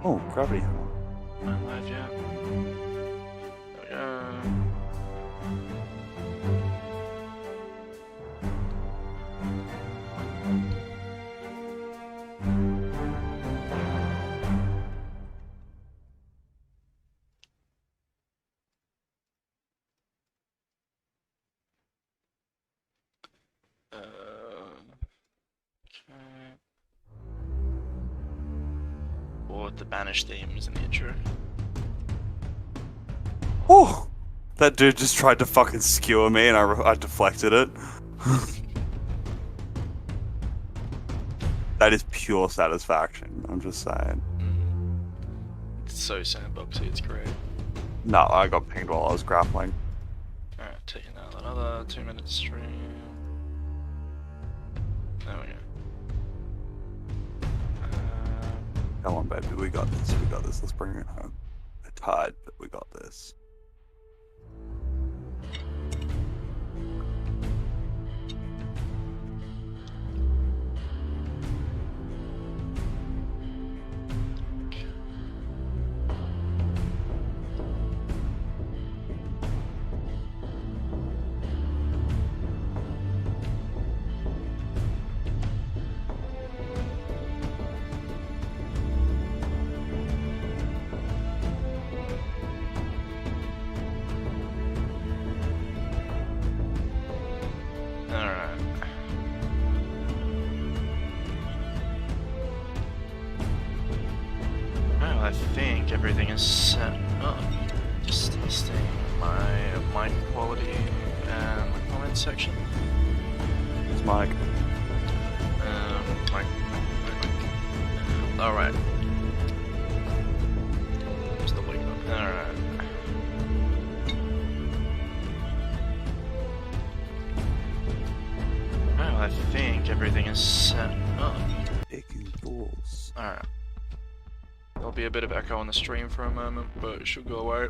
Oh, gravity. I'm live, yeah. There we go. Okay. Or the banished themes in the intro. Oh! That dude just tried to fucking skewer me and I deflected it. That is pure satisfaction, I'm just saying. It's so sandboxy, it's great. No, I got pinged while I was grappling. Alright, taking out another 2-minute stream. There we go. Come on, baby, we got this, let's bring it home. We're tired, but we got this. Alright. Well, I think everything is set up. Just testing my mic quality and the comment section. It's Mike. Mic. Alright. Just the wake up. Alright. Well, I think everything is set up. Taking balls. Alright. There'll be a bit of echo on the stream for a moment, but it should go away.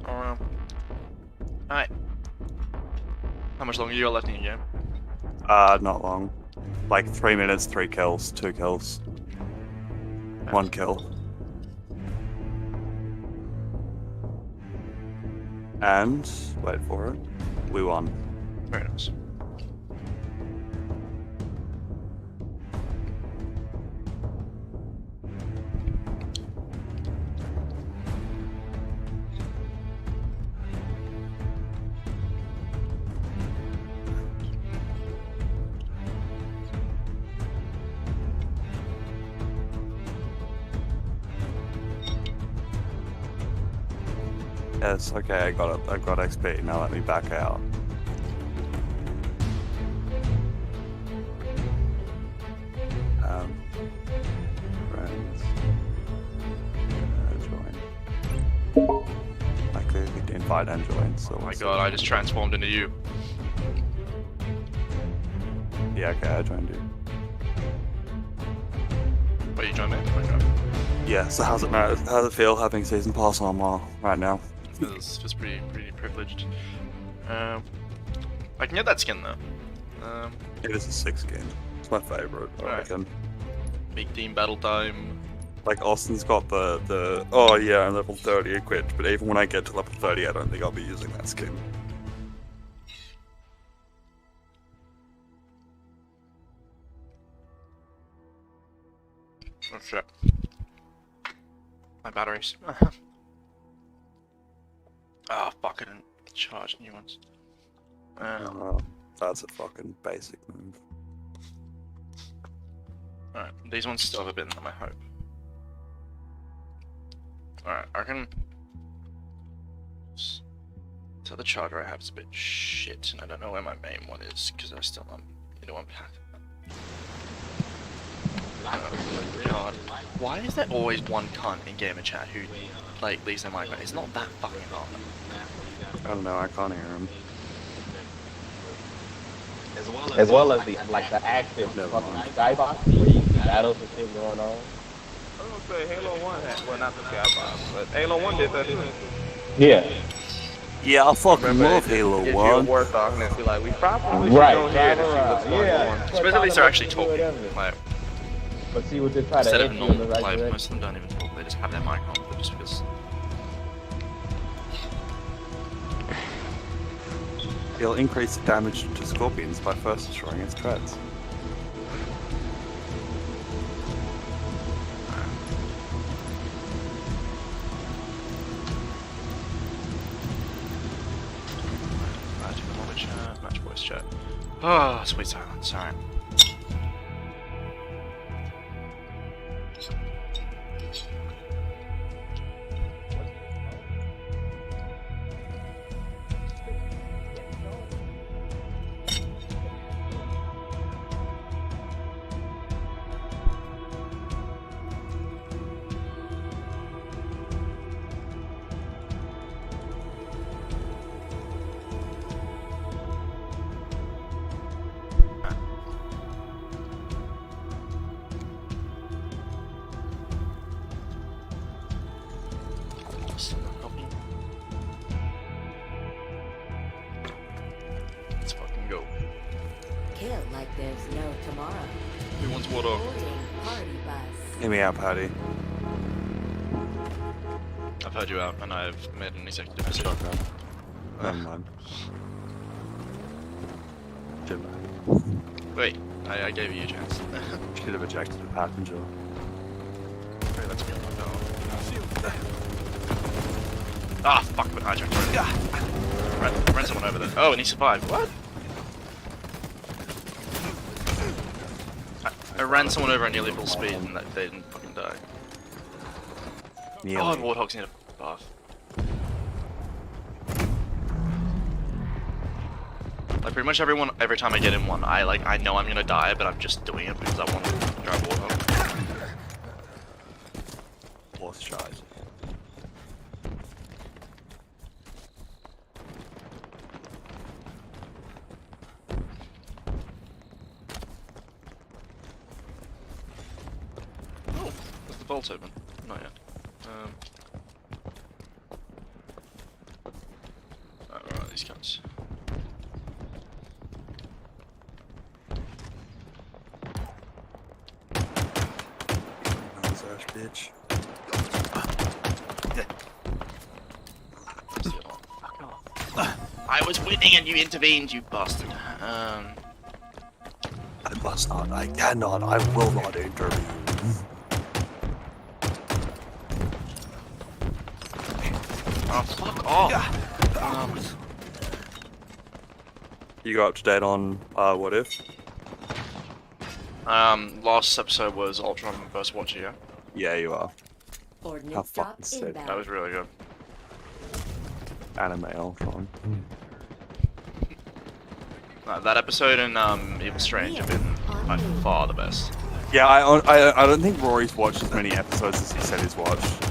Alright. How much longer you got left in your game? Not long. Like 3 minutes, 3 kills, 2 kills. 1 kill. And, wait for it, we won. Very nice. Yes, okay, I got it. I got XP, now let me back out. Friends. Join. I clicked invite and join, so... Oh my god, I just transformed into you. Yeah, okay, I joined you. Wait, you joined me? Okay. Yeah, so how's it feel having season pass on right now? It's pretty privileged. I can get that skin though. It is a 6 skin. It's my favorite, I Alright. reckon. Big team battle time. Like, Austin's got the oh yeah, I'm level 30 equipped, but even when I get to level 30, I don't think I'll be using that skin. Oh shit. My batteries. Oh fuck, I didn't charge new ones. That's a fucking basic move. Alright, these ones still have a bit in them, I hope. Alright, I reckon... So the charger I have is a bit shit, and I don't know where my main one is, because I still need to unpack it. Oh my god. Why is there always one cunt in gamer chat who, like, leaves their mic on? It's not that fucking hard. I don't know, I can't hear him. As well as the active fucking skybox where you can battles and shit going on. I was gonna say Halo 1 had, well, not the skybox, but Halo 1 did that too. Yeah. Yeah, I fucking Remember, love it Halo gives you 1. a war talk and it'd be like, we probably should Right. go here to see what's going on. Especially if they're actually talking. Like, But see what they try to Instead of hit you in the normal, right like, direction. most of them don't even talk, they just have their mic on, but just because... He'll increase the damage to scorpions by first destroying its treads. Match voice chat. Oh, sweet silence, alright. Let's fucking go. Kill like there's no tomorrow. Who wants water? Boarding party bus. Hear me out, Paddy. I've heard you out, and I've made an executive decision. Shotgun. Never mind. Shit, man. Wait, I gave you a chance. Should have ejected the passenger. Okay, let's go. Ah, fuck, but I jumped already. Ran someone over there. Oh, and he survived. What? I ran someone over at nearly full speed and they didn't fucking die. Nearly. Oh, and warthogs need a bath. Like pretty much every time I get in one, I know I'm gonna die, but I'm just doing it because I want to drive warthog. Horse charge. Oh, is the vault open? Not yet. Where are these guns? Bitch. I was winning and you intervened, you bastard. I must not, I cannot, I will not intervene. Oh, fuck off. You go up to date on What If? Last episode was Ultron vs. Watcher, yeah? Yeah, you are. How Ordnance fucking drop sick. inbound. That was really good. Anime Ultron. That episode and Evil Strange have been by far the best. Yeah, I don't think Rory's watched as many episodes as he said he's watched.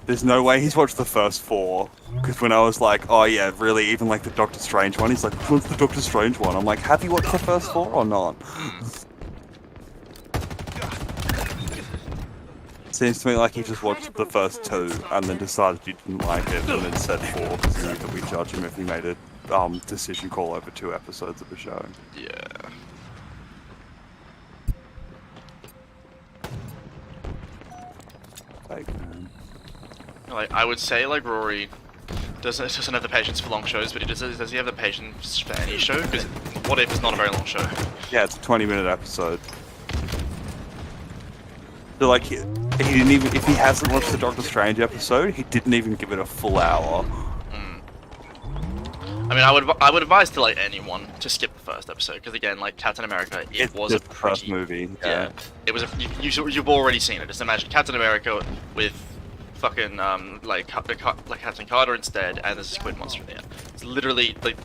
There's no way he's watched the first 4. Because when I was like, oh yeah, really, even like the Doctor Strange one, he's like, which one's the Doctor Strange one? I'm like, have you watched the first 4 or not? Seems to me like he just watched the first 2 and then decided he didn't like it and then said 4 because he knew that we judge him if he made a decision call over 2 episodes of a show. Yeah. Like, man. Like, I would say, like, Rory doesn't have the patience for long shows, but does he have the patience for any show? Because What If is not a very long show. Yeah, it's a 20-minute episode. So like, he didn't even, if he hasn't watched the Doctor Strange episode, he didn't even give it a full hour. I mean, I would advise to like anyone to skip the first episode because again, like Captain America, it was a the first movie. Yeah. It was you've already seen it. Just imagine Captain America with fucking like Captain Carter instead, and there's a squid monster in the end. It's literally like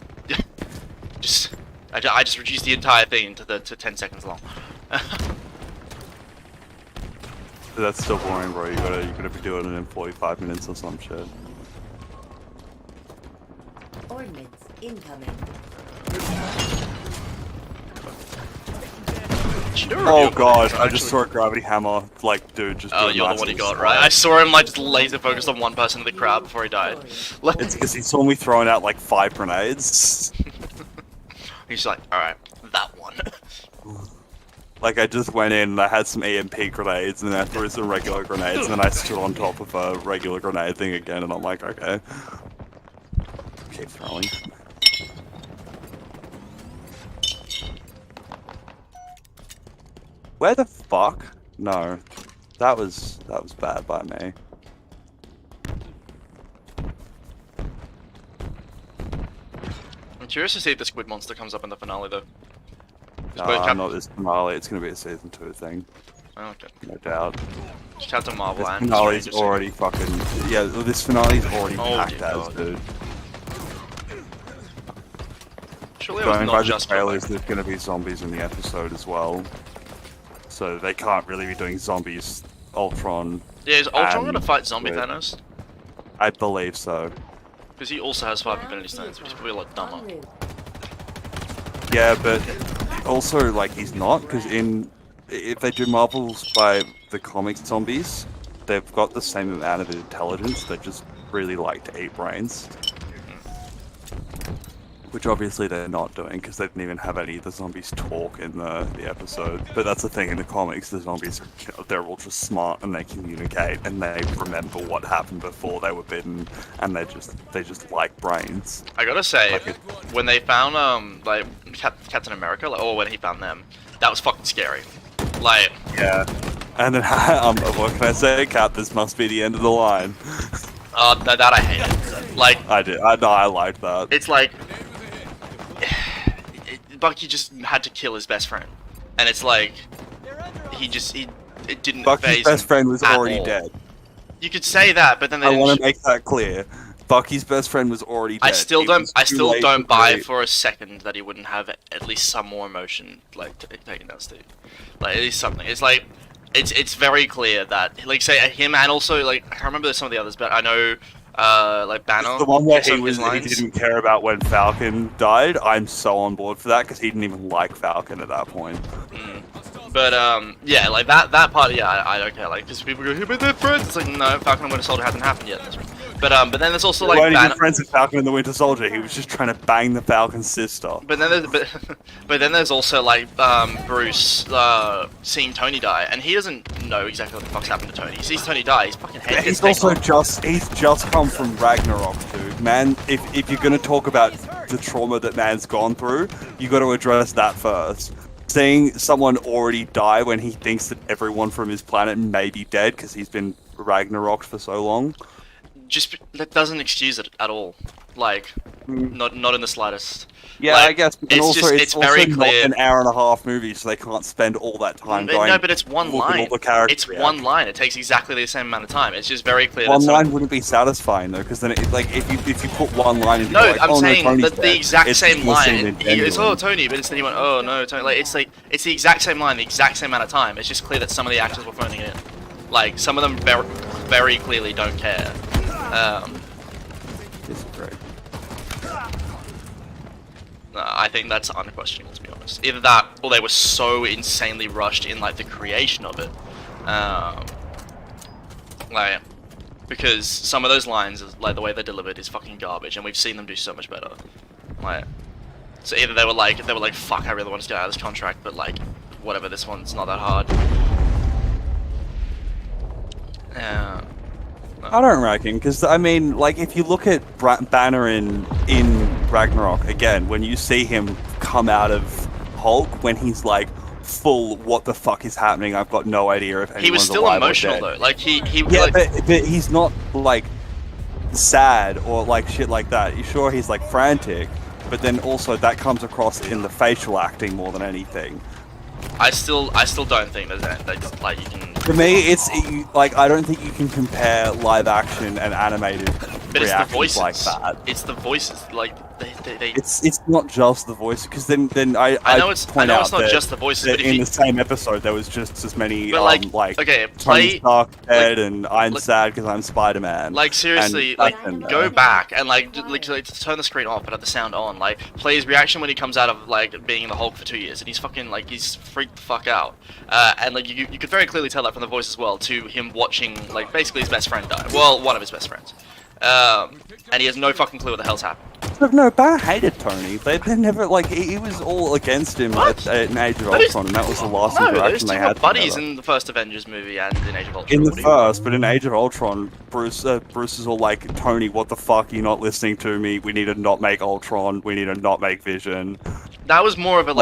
I just reduced the entire thing to 10 seconds long. That's still boring, bro. You gotta be doing it in 45 minutes or some shit. Ordnance incoming. Oh god, I just saw a gravity hammer, like, dude, just Oh, doing you're the one he massive got, right? I saw him like just laser focused on one person in the crowd before he died. It's because he saw me throwing out like 5 grenades. He's like, alright, that one. Like, I just went in and I had some EMP grenades, and then I threw some regular grenades, and then I stood on top of a regular grenade thing again, and I'm like, okay. Keep throwing. Where the fuck? No. That was bad by me. I'm curious to see if the squid monster comes up in the finale, though. 'Cause both Not this finale, it's gonna be a season 2 thing. Oh, okay. No doubt. Captain Marvel This and finale's Stranger already fucking... Yeah, this finale's already Oh, packed dear as, God. dude. Surely it was Going by not the just for, trailers, like, there's gonna be zombies in the episode as well. So they can't really be doing zombies, Ultron. Yeah, is Ultron and gonna fight Zombie Squid. Thanos? I believe so. Because he also has 5 Infinity Stones, which is probably a lot En dumber. route. Yeah, but also, like, he's not, because if they do Marvels by the comic zombies, they've got the same amount of intelligence, they just really like to eat brains. Which obviously they're not doing, because they didn't even have any of the zombies talk in the episode. But that's the thing in the comics, the zombies, they're all just smart and they communicate and they remember what happened before they were bitten, and they just like brains. I gotta say, Like when they found, like, Captain America, like, or when he found them, that was fucking scary. Like, Yeah. And then, what can I say, Cap? This must be the end of the line. that I hated. Like, I did. I liked that. it's like, Bucky just had to kill his best friend. And it's like, it didn't Bucky's phase best him friend was at already all. dead. You could say that, but then they I didn't want to make that clear. Bucky's best friend was already dead. I still It don't. was I too still late don't to buy create- for a second that he wouldn't have at least some more emotion, like taking down Steve. Like at least something. It's like, it's very clear that, like, say him and also, like, I can't remember some of the others, but I know, like Banner. The one where some he of his lines. didn't care about when Falcon died. I'm so on board for that because he didn't even like Falcon at that point. But yeah, like that part, yeah, I don't care. Like, because people go, "Who made their friends?" It's like, no, Falcon and Winter Soldier hasn't happened yet. But then there's also Like, like weren't even Banner. friends with Falcon and the Winter Soldier. He was just trying to bang the Falcon's sister. But then there's but then there's also like Bruce seeing Tony die, and he doesn't know exactly what the fuck's happened to Tony. He sees Tony die, his fucking head gets He's taken also off. he's just come from Ragnarok, dude. Man, if you're gonna talk about the trauma that man's gone through, you got to address that first. Seeing someone already die when he thinks that everyone from his planet may be dead because he's been Ragnaroked for so long. Just that doesn't excuse it at all. Like, not in the slightest. Yeah, Like, I guess. But it's also, just- it's it's also very not clear. an hour and a half movie, so they can't spend all that time going. No, but it's one look at line. all the character It's one reactions. line. It takes exactly the same amount of time. It's just very clear. One that line wouldn't be satisfying though, because then like if you put one line and No, you're like, I'm oh, saying no, Tony's that the dead, exact it's same just gonna seem line. It's ingenuine. Tony, but instead he went, oh no, Tony. Like it's the exact same line, the exact same amount of time. It's just clear that some of the actors were phoning it in. Like some of them very clearly don't care. Disagree. I think that's unquestionable, to be honest. Either that, or they were so insanely rushed in like the creation of it. Like, because some of those lines, like the way they're delivered, is fucking garbage, and we've seen them do so much better. Like, so either they were like, fuck, I really want to get out of this contract, but like, whatever, this one's not that hard. I don't reckon, because I mean, like if you look at Banner in Ragnarok again, when you see him come out of Hulk, when he's like full, what the fuck is happening? I've got no idea if anyone's He was still alive or emotional dead. though. Like he Yeah, like, but he's not like sad or like shit like that. You sure he's like frantic, but then also that comes across in the facial acting more than anything. I still don't think that like you can. For me, like I don't think you can compare live action and animated But it's the reactions voices. like that. It's the voices. Like they. It's not just the voice, because then I know it's point not out that, just the voices, that but if in you- the same episode there was just as many But like, okay, Tony play Stark dead and I'm like- sad because I'm Spider-Man. like seriously, and like that's in there. go back and like turn the screen off but have the sound on. Like play his reaction when he comes out of like being in the Hulk for 2 years and he's fucking like he's freaked the fuck out. And like you could very clearly tell that from the voice as well, to him watching like basically his best friend die. Well, one of his best friends. And he has no fucking clue what the hell's happened. But no, Banner hated Tony. They never like he was all against him in Age of Ultron, and that was the last No, those interaction two they were had buddies together. in the first Avengers movie and in Age of Ultron. In the What do you- first, but in Age of Ultron, Bruce is all like, Tony, what the fuck? You're not listening to me. We need to not make Ultron. We need to not make Vision. That was more of a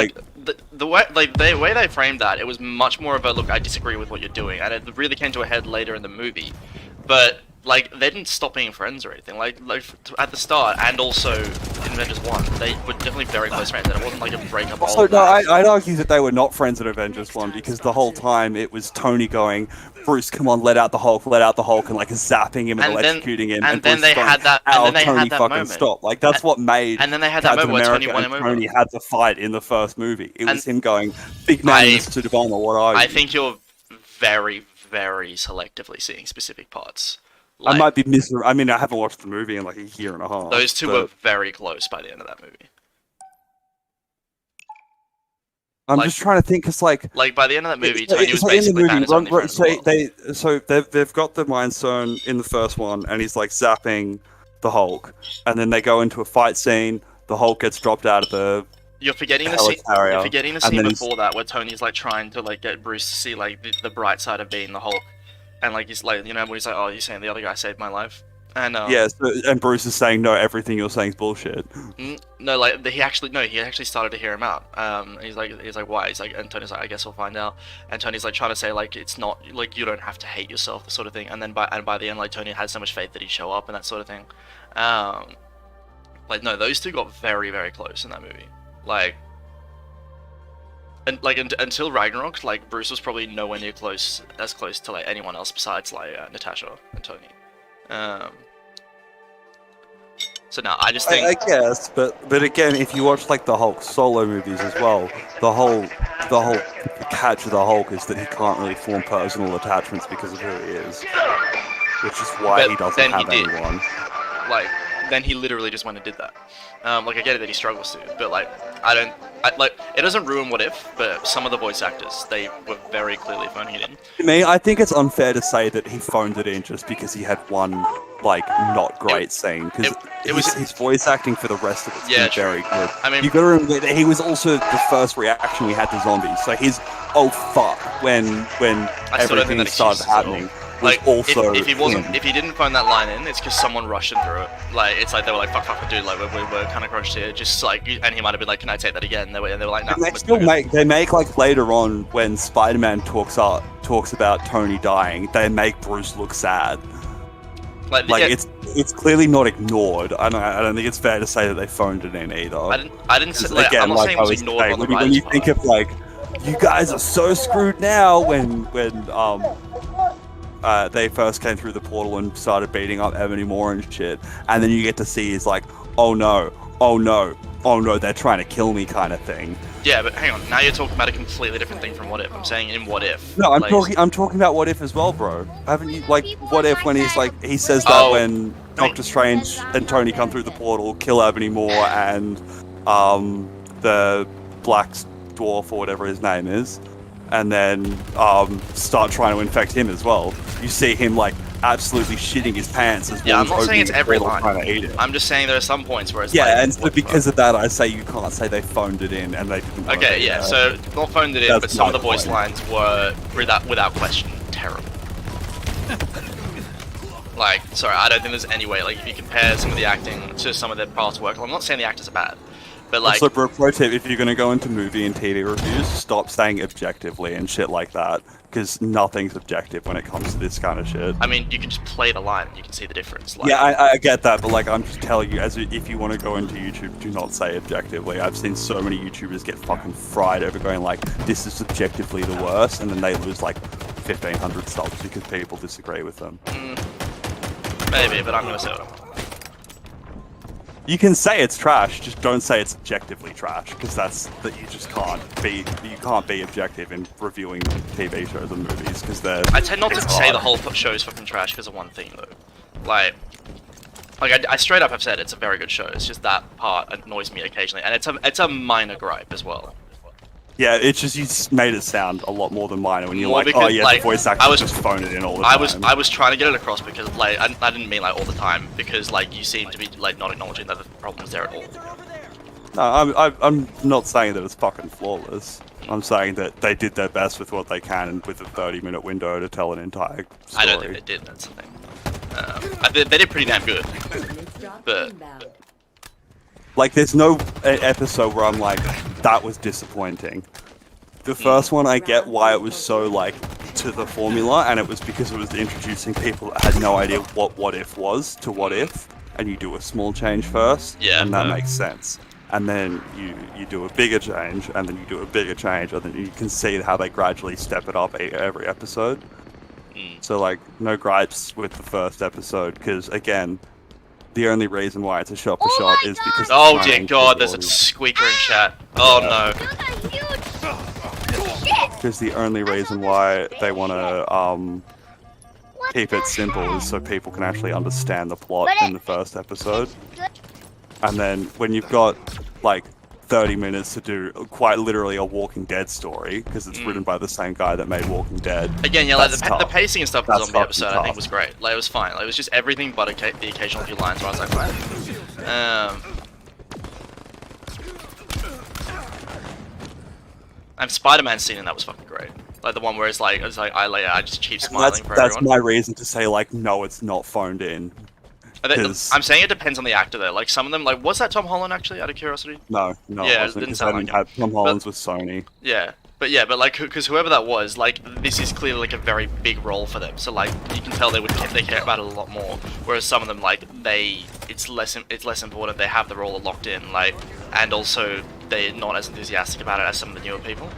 the way the way they framed that. It was much more of a look. I disagree with what you're doing, and it really came to a head later in the movie. But like they didn't stop being friends or anything. Like at the start, and also in Avengers 1, they were definitely very close friends, and it wasn't like a breakup. So no, I'd argue that they were not friends in Avengers 1 because the whole time it was Tony going, Bruce, come on, let out the Hulk, and like zapping him and electrocuting him. And then Bruce they going, had that. "Ow, And then they Tony had that fucking moment. stop." Like that's what made. And then they had that Captain moment where Tony America won him and over. Tony had the fight in the first movie. It was him going, "Big man, Mr. Obama, what are you?" I think you're very, very selectively seeing specific parts. I might be missing. I mean, I haven't watched the movie in like a year and a half. Those two were very close by the end of that movie. I'm just trying to think, cause like by the end of that movie, Tony was basically Banner's only friend in the world. they've got the Mind Stone in the first one, and he's like zapping the Hulk, and then they go into a fight scene. The Hulk gets dropped out of the. You're forgetting the scene. You're forgetting the scene before that, where Tony's like trying to like get Bruce to see like the bright side of being the Hulk, and like he's like, you know, when he's like, "Oh, you're saying the other guy saved my life," and and Bruce is saying, "No, everything you're saying is bullshit." No, like he actually started to hear him out. He's like, why? He's like, and Tony's like, I guess we'll find out. And Tony's like trying to say like it's not like you don't have to hate yourself, the sort of thing. And then by the end, like Tony had so much faith that he'd show up and that sort of thing. Like no, those two got very, very close in that movie. Like, and like until Ragnarok, like Bruce was probably nowhere near as close to like anyone else besides like Natasha and Tony. So no, I just think I guess, but again, if you watch like the Hulk solo movies as well, the whole catch of the Hulk is that he can't really form personal attachments because of who he is, which is why he doesn't have anyone. Like, then he literally just went and did that. Like I get it that he struggles to, but like it doesn't ruin What If, but some of the voice actors, they were very clearly phoning it in. To me, I think it's unfair to say that he phoned it in just because he had one like not great scene, because his voice acting for the rest of it's been very good. I mean, you got to remember that he was also the first reaction we had to zombies, so his "oh fuck" when everything started happening. Like, also if he didn't phone that line in, it's because someone rushed him through it. Like, it's like they were like, fuck, dude, like we're kind of crushed here. Just like, and he might have been like, can I take that again? And they were like, no. They make like later on when Spider-Man talks about Tony dying, they make Bruce look sad. Like it's clearly not ignored. I don't think it's fair to say that they phoned it in either. I didn't say, like, again, I'm not saying it was ignored. When you think of like, you guys are so screwed now when they first came through the portal and started beating up Ebony Moore and shit, and then you get to see is like, oh no, they're trying to kill me kind of thing. Yeah, but hang on, now you're talking about a completely different thing from What If. I'm saying in What If. No, I'm talking about What If as well, bro. Haven't you like What If when he's like he says that when Doctor Strange and Tony come through the portal, kill Ebony Moore and the Black Dwarf or whatever his name is, and then start trying to infect him as well. You see him like absolutely shitting his pants as well. I'm not saying it's every line. Trying to eat it. I'm just saying there are some points where it's and so because of that, I say you can't say they phoned it in and they didn't. Okay, yeah. So not phoned it in, but some of the voice lines were without question terrible. Like, sorry, I don't think there's any way. Like, if you compare some of the acting to some of their past work, I'm not saying the actors are bad. But like, also, pro tip: if you're gonna go into movie and TV reviews, stop saying objectively and shit like that, because nothing's objective when it comes to this kind of shit. I mean, you can just play the line and you can see the difference. Like, yeah, I get that, but like, I'm just telling you, if you want to go into YouTube, do not say objectively. I've seen so many YouTubers get fucking fried over going like, this is objectively the worst, and then they lose like 1,500 subs because people disagree with them. Maybe, but I'm gonna say what I want. You can say it's trash, just don't say it's objectively trash, because you just can't be objective in reviewing TV shows and movies, because I tend not to say the whole show is fucking trash because of one thing though. Like I straight up have said it's a very good show. It's just that part annoys me occasionally, and it's a minor gripe as well. Yeah, it's just you just made it sound a lot more than mine when you're More like, because, oh yeah, like, the voice I actor was- just phone it in all the time. I was trying to get it across because like I didn't mean like all the time because like you seem to be like not acknowledging that the problem's there at all. No, I'm not saying that it's fucking flawless. I'm saying that they did their best with what they can and with a 30-minute window to tell an entire story. I don't think they did. That's the thing. They did pretty damn good. Ordnance drop But- inbound. Like, there's no episode where I'm like, that was disappointing. The first one, I get why it was so, like, to the formula, and it was because it was introducing people that had no idea what if was to what if, and you do a small change first, Yeah, and that but- makes sense. And then you do a bigger change, and then you do a bigger change, and then you can see how they gradually step it up every episode. So, like, no gripes with the first episode, because, again, the only reason why it's a shot-for-shot is because... the Oh dear timing God, there's a capability. squeaker in chat. Oh no. Because the only reason why they want to keep it simple is so people can actually understand the plot in the first episode. And then when you've got like 30 minutes to do quite literally a Walking Dead story, because it's written by the same guy that made Walking Dead. Again, yeah, like that's the tough. pacing and stuff of the That's zombie fucking episode I tough. think was great. Like it was fine. Like it was just everything but the occasional few lines where I was like, what? And Spider-Man scene in that was fucking great. Like the one where it's like I just keep smiling for That's everyone. my reason to say like, no, it's not phoned in. I'm saying it depends on the actor there. Like some of them, like was that Tom Holland actually? Out of curiosity. No, Yeah, it it wasn't, didn't 'cause sound I didn't like have Tom Holland's with Sony. Yeah, but like, because whoever that was, like, this is clearly like a very big role for them. So like, you can tell they care about it a lot more. Whereas some of them, like, it's less important. They have the role locked in, like, and also they're not as enthusiastic about it as some of the newer people.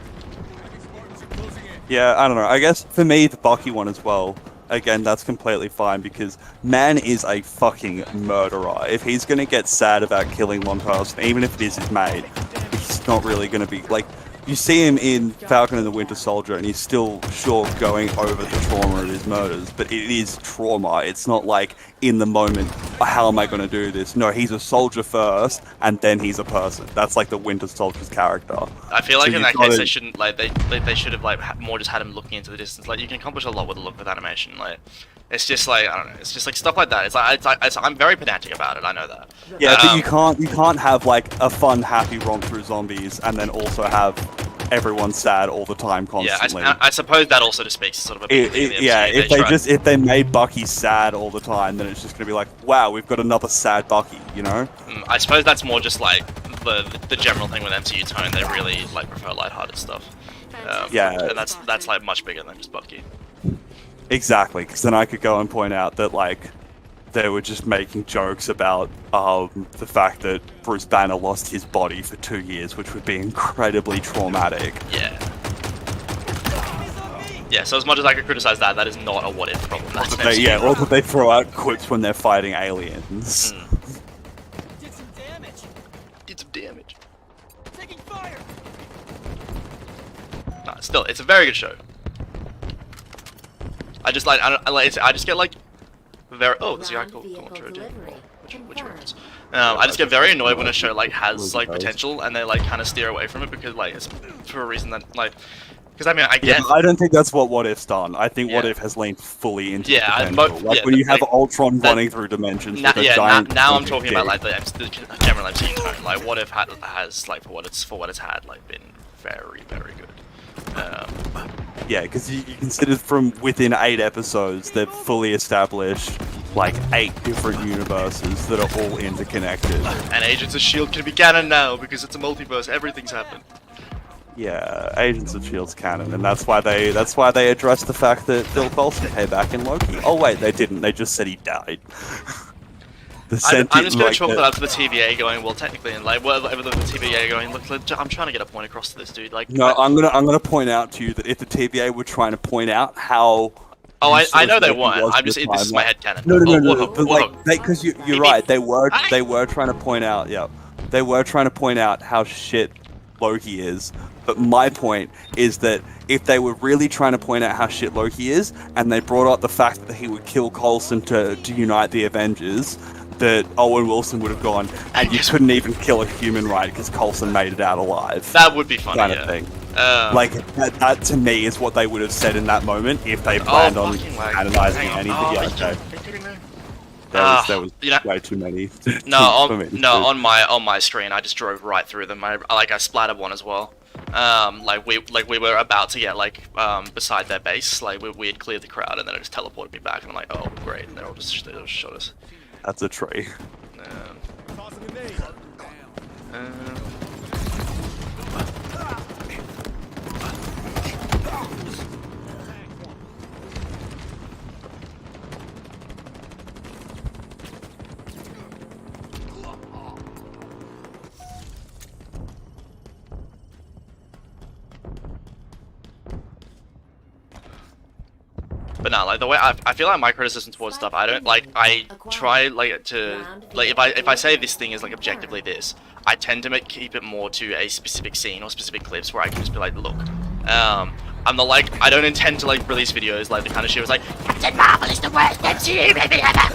Yeah, I don't know. I guess for me, the Bucky one as well. Again, that's completely fine because man is a fucking murderer. If he's gonna get sad about killing one person, even if it is his mate, he's not really gonna be like. You see him in Falcon and the Winter Soldier, and he's still going over the trauma of his murders, but it is trauma. It's not like in the moment, how am I going to do this? No, he's a soldier first, and then he's a person. That's like the Winter Soldier's character. I feel like So in you've that case gotta- they shouldn't like they should have like more just had him looking into the distance. Like you can accomplish a lot with a look with animation. Like it's just like I don't know. It's just like stuff like that. I'm very pedantic about it. I know that. Yeah, but you can't have like a fun, happy romp through zombies, and then also have everyone sad all the time Yeah, constantly. I suppose that also just speaks to sort of a big thing in the Yeah, MCU. if they made Bucky sad all the time, then it's just gonna be like, wow, we've got another sad Bucky, you know? I suppose that's more just like the general thing with MCU tone. They really like prefer lighthearted stuff. Yeah. and that's like much bigger than just Bucky. Exactly, because then I could go and point out that like they were just making jokes about the fact that Bruce Banner lost his body for 2 years, which would be incredibly traumatic. Yeah. Yeah, so as much as I could criticize that, that is not a what-if problem. That's an MCU Yeah, or problem. that they throw out quips when they're fighting aliens. Did some damage. Taking fire. Nah, still, it's a very good show. I just like I just get like very there's a guy called which reference. I just get very annoyed when a show like has like potential and they like kind of steer away from it because like it's for a reason that like because I mean I Yeah, get I don't think that's what If's done. I think What Yeah. If has leaned fully into Yeah, the I- potential. but- Like yeah, when you have like, Ultron that- running through dimensions now, with a giant. now I'm fucking talking about dick. like the general MCU tone. Like what if has like for what it's had like been very good. Yeah, because you consider from within 8 episodes, they've fully established like 8 different universes that are all interconnected. And Agents of S.H.I.E.L.D. can be canon now because it's a multiverse. Everything's happened. Yeah, Agents of S.H.I.E.L.'s canon, and that's why they addressed the fact that Bill Coulson came back in Loki. Oh wait, they didn't. They just said he died. I'm just gonna chalk that up to the TVA going, well, technically, and like whatever the TVA going, look, I'm trying to get a point across to this dude. Like, No, I'm gonna point out to you that if the TVA were trying to point out how. oh, I know useless they Loki weren't. was I'm in just the this is my timeline. headcanon. No, but like, because you're Maybe- right. They were trying to point out. Yeah, they were trying to point out how shit Loki is. But my point is that if they were really trying to point out how shit Loki is, and they brought up the fact that he would kill Coulson to unite the Avengers, that Owen Wilson would have gone, and you couldn't even kill a human, right? Because Coulson made it out alive. That would be funny. kind Yeah. of thing. Like that to me is what they would have said in that moment if they planned on analyzing anything. Yeah, okay. There was you know, way too many. On my screen, I just drove right through them. I splattered one as well. Like we were about to get beside their base. Like we had cleared the crowd, and then it just teleported me back, and I'm like, oh great, and they all just shot us. That's a tree. But no, like the way I feel like my criticism towards stuff, I don't like. I try if I say this thing is like objectively this, I tend to keep it more to a specific scene or specific clips where I can just be like, look, I'm not like, I don't intend to like release videos like the kind of shit was like, Captain Marvel is the worst MCU movie ever.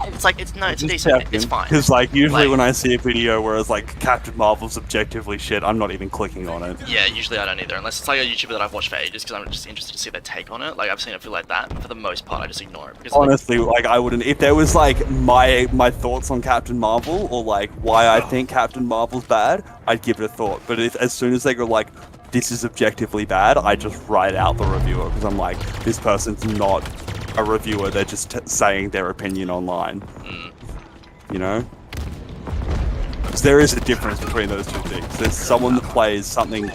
It's like, it's decent, it's fine. Because like usually when I see a video where it's like Captain Marvel's objectively shit, I'm not even clicking on it. Yeah, usually I don't either, unless it's like a YouTuber that I've watched for ages because I'm just interested to see their take on it. Like I've seen it feel like that, but for the most part I just ignore it. Because, honestly, like I wouldn't, if there was like my thoughts on Captain Marvel or like why I think Captain Marvel's bad, I'd give it a thought. But as soon as they go like, this is objectively bad, I just write out the reviewer because I'm like, this person's not a reviewer, they're just saying their opinion online. You know? Because there is a difference between those two things. There's someone that plays something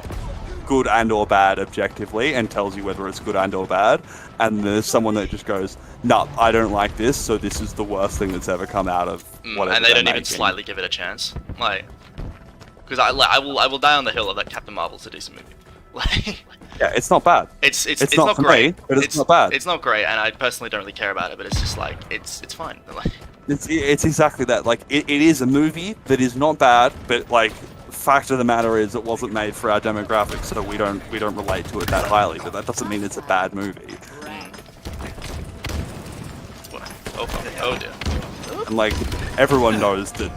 good and or bad objectively and tells you whether it's good and or bad, and there's someone that just goes, nah, I don't like this, so this is the worst thing that's ever come out of whatever. And they don't even slightly give it a chance. Like, because I will die on the hill of that Captain Marvel's a decent movie. Like, yeah, it's not bad. It's not great, me, but it's not bad. It's not great, and I personally don't really care about it. But it's just like it's fine. Like, it's exactly that. Like it is a movie that is not bad, but like fact of the matter is it wasn't made for our demographics, so we don't relate to it that highly. But that doesn't mean it's a bad movie. Oh dear. And like everyone knows that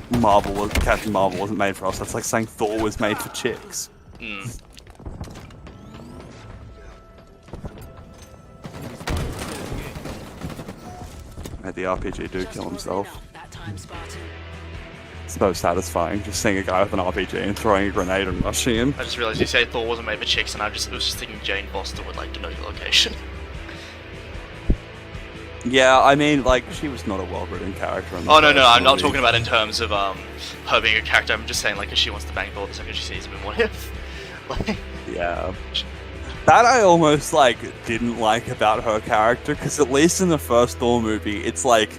Captain Marvel wasn't made for us. That's like saying Thor was made for chicks. Made the RPG dude kill himself. It's so satisfying just seeing a guy with an RPG and throwing a grenade and rushing him. I just realized you say Thor wasn't made for chicks, and I was just thinking Jane Foster would like to know your location. Yeah, I mean, like, she was not a well-written character. Oh, no, I'm not talking about in terms of, her being a character. I'm just saying, like, if she wants to bang Thor the second she sees him in What If. Like... Yeah. That I almost, like, didn't like about her character, because at least in the first Thor movie, it's like,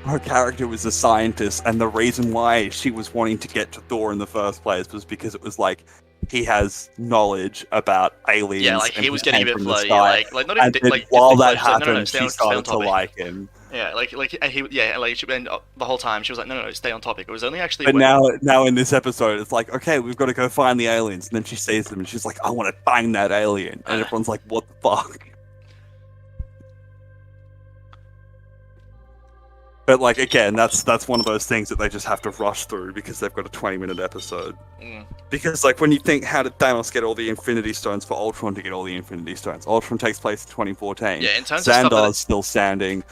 her character was a scientist, and the reason why she was wanting to get to Thor in the first place was because it was like, he has knowledge about aliens. Yeah, like he was getting a bit flirty, like not even like while that happened, she started to like him. Yeah, and the whole time she was like, no, stay on topic. It was only actually. But now in this episode, it's like, okay, we've got to go find the aliens, and then she sees them, and she's like, I want to bang that alien, and everyone's like, what the fuck? But like again, that's one of those things that they just have to rush through because they've got a 20-minute episode. Because like when you think, how did Thanos get all the Infinity Stones for Ultron to get all the Infinity Stones? Ultron takes place in 2014. Yeah, in terms Xandar's of stuff still standing.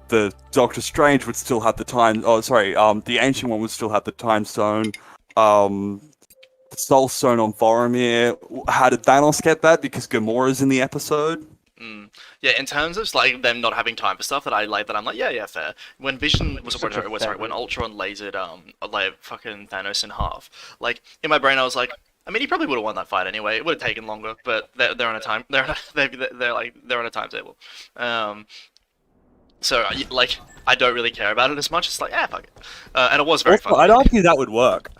The Doctor Strange would still have the time. Oh, sorry. The Ancient One would still have the Time Stone. The Soul Stone on Boromir. How did Thanos get that? Because Gamora's in the episode. Yeah, in terms of like them not having time for stuff that I like, that I'm like, yeah, fair. When Vision was when Ultron lasered like fucking Thanos in half, like in my brain I was like, I mean, he probably would have won that fight anyway. It would have taken longer, but they're on a time they're on a timetable. So like I don't really care about it as much. It's like, yeah, fuck it. And it was very fun. I'd argue that would work.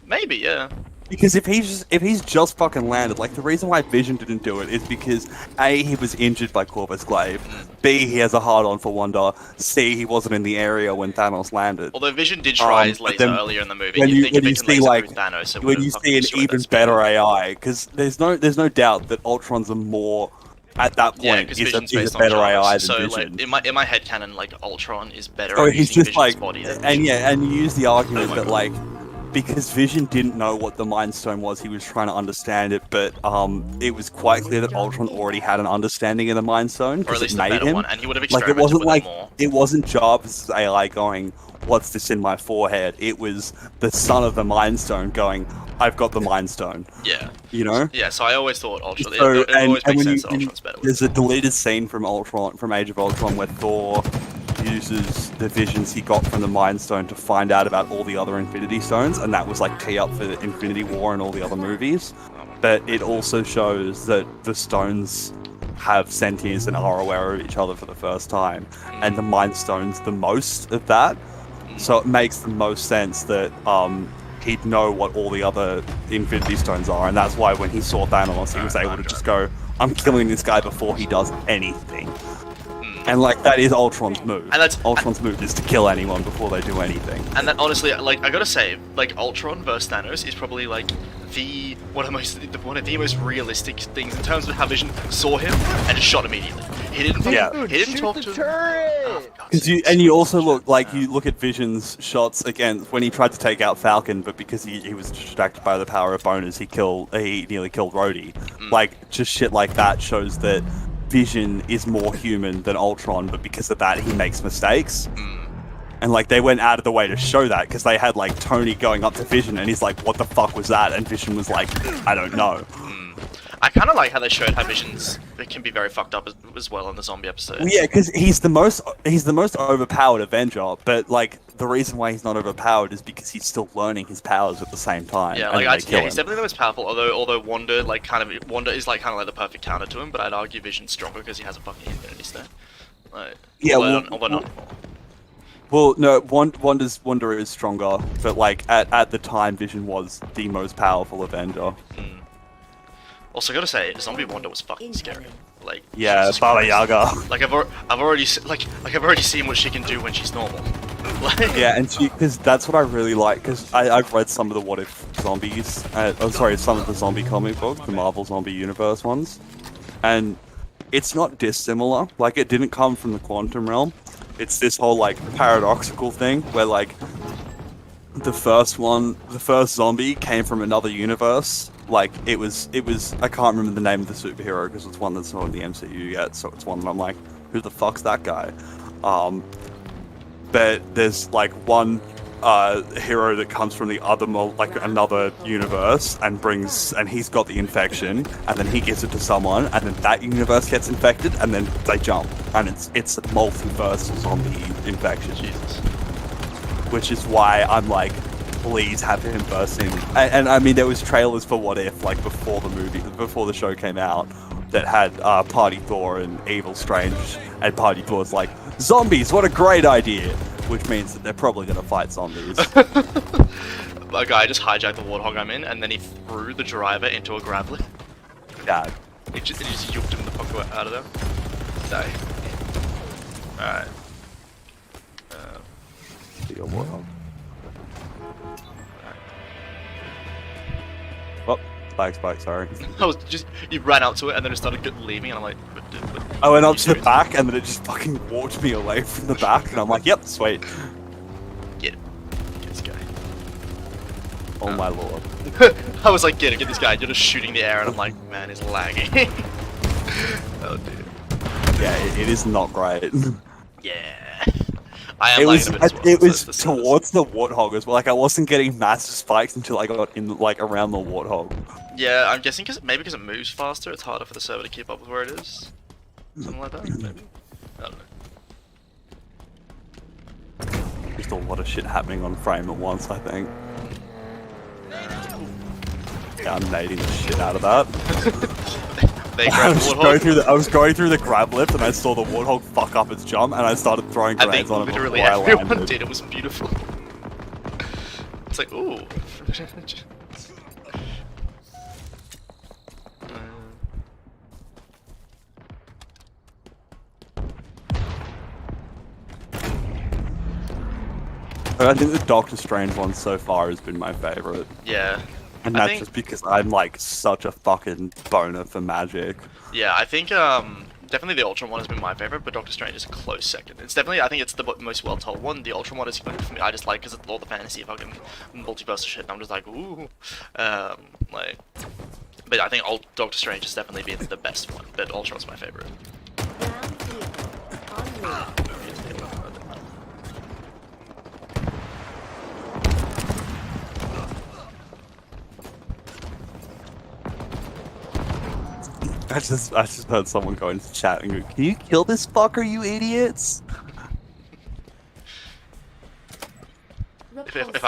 Maybe, yeah. Because if he's just fucking landed, like the reason why Vision didn't do it is because A, he was injured by Corvus Glaive, B, he has a hard-on for Wanda, C, he wasn't in the area when Thanos landed. Although Vision did try his laser earlier in the movie, when you see like Thanos, when you see an even better AI, because there's no doubt that Ultron's a more at that point is a better AI than Vision. Like, in my headcanon, like Ultron is better. So at he's using just Vision's like, body and you use the argument that like because Vision didn't know what the Mind Stone was. He was trying to understand it, but it was quite clear that Ultron already had an understanding of the Mind Stone Or at because it least a made better him. one, and he would have Like, it experimented wasn't with like it more. it wasn't Jarvis' AI going, "What's this in my forehead?" It was the son of the Mind Stone going, "I've got the Mind Stone." Yeah. You know. Yeah, so I always thought Ultron. So, it always makes when sense that Ultron's better with there's it. a deleted scene from Age of Ultron, where Thor uses the visions he got from the Mind Stone to find out about all the other Infinity Stones, and that was like tee up for the Infinity War and all the other movies. But it also shows that the stones have sentience and are aware of each other for the first time, and the Mind Stone's the most of that. So it makes the most sense that he'd know what all the other Infinity Stones are, and that's why when he saw Thanos, he was able to just go, "I'm killing this guy before he does anything." And like that is Ultron's move. And that's Ultron's move is to kill anyone before they do anything. And that honestly, like I gotta say, like Ultron versus Thanos is probably like one of the most realistic things in terms of how Vision saw him and just shot immediately. He didn't. Yeah. He didn't talk to him. Turret! Because you also look at Vision's shots again when he tried to take out Falcon, but because he was distracted by the power of bonus, he nearly killed Rhodey. Like just shit like that shows that Vision is more human than Ultron, but because of that he makes mistakes. And like they went out of the way to show that because they had like Tony going up to Vision and he's like, "What the fuck was that?" And Vision was like, "I don't know." I kind of like how they showed how Vision's it can be very fucked up as well in the zombie episode. Well, yeah, because he's the most overpowered Avenger, but like the reason why he's not overpowered is because he's still learning his powers at the same time. Yeah, and like they kill him. he's definitely the most powerful. Although Wanda is like kind of like the perfect counter to him. But I'd argue Vision's stronger because he has a fucking Infinity Stone. Like, Yeah, although not. Well, no, Wanda is stronger, but like at the time, Vision was the most powerful Avenger. Also, gotta say, Zombie Wanda was fucking scary. Like, Yeah, Jesus Baba Christ. Yaga. Like I've already seen what she can do when she's normal. Like, Yeah, and because that's what I really like. Because I've read some of the What If zombies. Some of the zombie comic books, the Marvel Zombie Universe ones, and it's not dissimilar. Like it didn't come from the quantum realm. It's this whole like paradoxical thing where like the first zombie came from another universe. Like it was I can't remember the name of the superhero because it's one that's not in the MCU yet, so it's one that I'm like, who the fuck's that guy? But there's like one hero that comes from the other another universe and he's got the infection, and then he gives it to someone, and then that universe gets infected, and then they jump, and it's a multiverse zombie infection. Jesus. Which is why I'm like, please have him burst in. And I mean, there was trailers for What If, like before the show came out, that had Party Thor and Evil Strange, and Party Thor's like, "Zombies, what a great idea!" Which means that they're probably gonna fight zombies. A guy just hijacked the warthog I'm in, and then he threw the driver into a grappler. Yeah. He just yuked him the fuck out of there. Die. Alright. Your warthog. Oh, spike, sorry. I was just, you ran out to it and then it started leaving, and I'm like, I went up to the back and then it just fucking walked me away from the back, and I'm like, yep, sweet. Get this guy. Oh my lord. I was like, get this guy. You're just shooting the air, and I'm like, man, it's lagging. Oh dear. Yeah, it is not great. Yeah. I am It was lagging a bit as well, it was so towards the warthog as well. Like I wasn't getting massive spikes until I got in like around the warthog. Yeah, I'm guessing maybe because it moves faster, it's harder for the server to keep up with where it is. Something like that, maybe. I don't know. Just a lot of shit happening on frame at once, I think. Yeah, I'm nading the shit out of that. They grabbed the warthog. I was going through the grab lift and I saw the warthog fuck up its jump, and I started throwing I think grenades on it literally before I everyone landed. did. It was beautiful. It's like, ooh. I think the Doctor Strange one so far has been my favorite. Yeah. And I that's think- just because I'm like such a fucking boner for magic. Yeah, I think definitely the Ultron one has been my favorite, but Doctor Strange is a close second. It's definitely, I think it's the most well told one. The Ultron one is for me, I just like because it's all the fantasy fucking multiverse shit. And I'm just like, ooh, like. But I think Doctor Strange has definitely been the best one, but Ultron's my favorite. Ground vehicle en route. I just heard someone go into chat and go, "Can you kill this fucker, you idiots?" If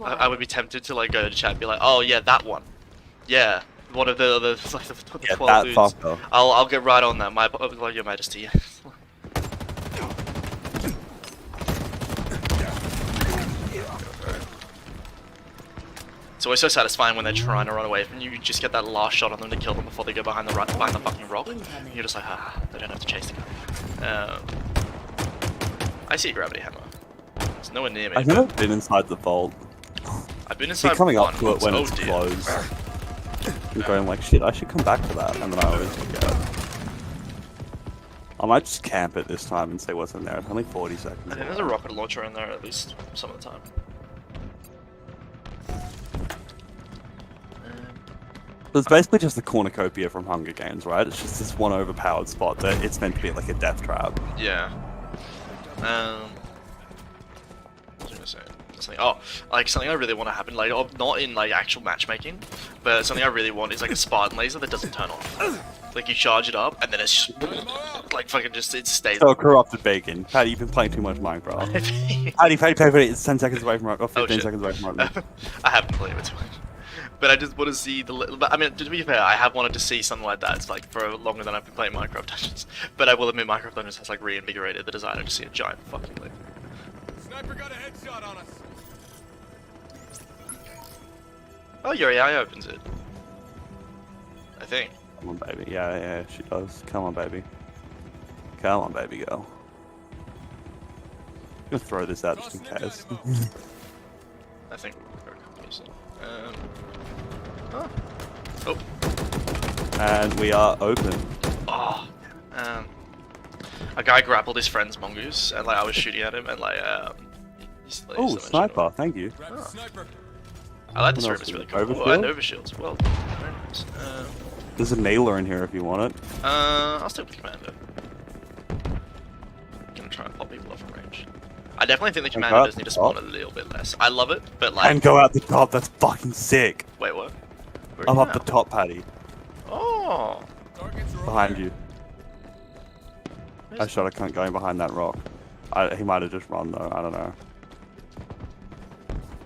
I would be tempted to like go to chat and be like, oh yeah, that one, yeah, one of the like the 12 that dudes. fucker. I'll get right on that. Like, Your Majesty. It's always so satisfying when they're trying to run away from you. You just get that last shot on them to kill them before they go behind the fucking rock. And you're just like, ah, they don't have to chase the guy. I see a gravity hammer. It's nowhere near me. I've never been inside the vault. I've been inside. Keep coming up one to it when once. it's Oh, dear. closed. And going like, shit, I should come back to that, and then I always forget. I might just camp it this time and see what's in there. It's only 40 seconds. I think there's a rocket launcher in there at least some of the time. It's basically just the cornucopia from Hunger Games, right? It's just this one overpowered spot that it's meant to be like a death trap. Yeah. What was I gonna say? Something I really want to happen, like, not in like actual matchmaking, but something I really want is like a Spartan laser that doesn't turn off. Like you charge it up and then it's just, like fucking just it stays. So corrupted bacon. Patty, you've been playing too much Minecraft. Patty, it's 10 seconds away from rock. Or 15 seconds away from rock. I haven't played it too much. But I just want to see I mean, to be fair, I have wanted to see something like that. It's like for longer than I've been playing Minecraft Dungeons. But I will admit, Minecraft Dungeons has like reinvigorated the desire to see a giant fucking laser. Sniper got a headshot on us. Oh, your AI opens it. I think. Come on, baby. Yeah, she does. Come on, baby. Come on, baby girl. I'm gonna throw this out just in case. I think we're very confused. Oh. And we are open. Oh. A guy grappled his friend's mongoose, and like I was shooting at him, and like he's, like, Oh, sniper, thank you. Oh. I like this room, it's really cool. Overshield? Oh, and overshields. Well, very nice. There's a nailer in here if you want it. I'll stick with Commander. Gonna try and pop people off from range. I definitely think the Commander does need to spawn a little bit less. I love it, but like. And go out the top, that's fucking sick. Wait, what? I'm up the top, Patty. Oh. Behind you. I shot a cunt going behind that rock. He might have just run though, I don't know.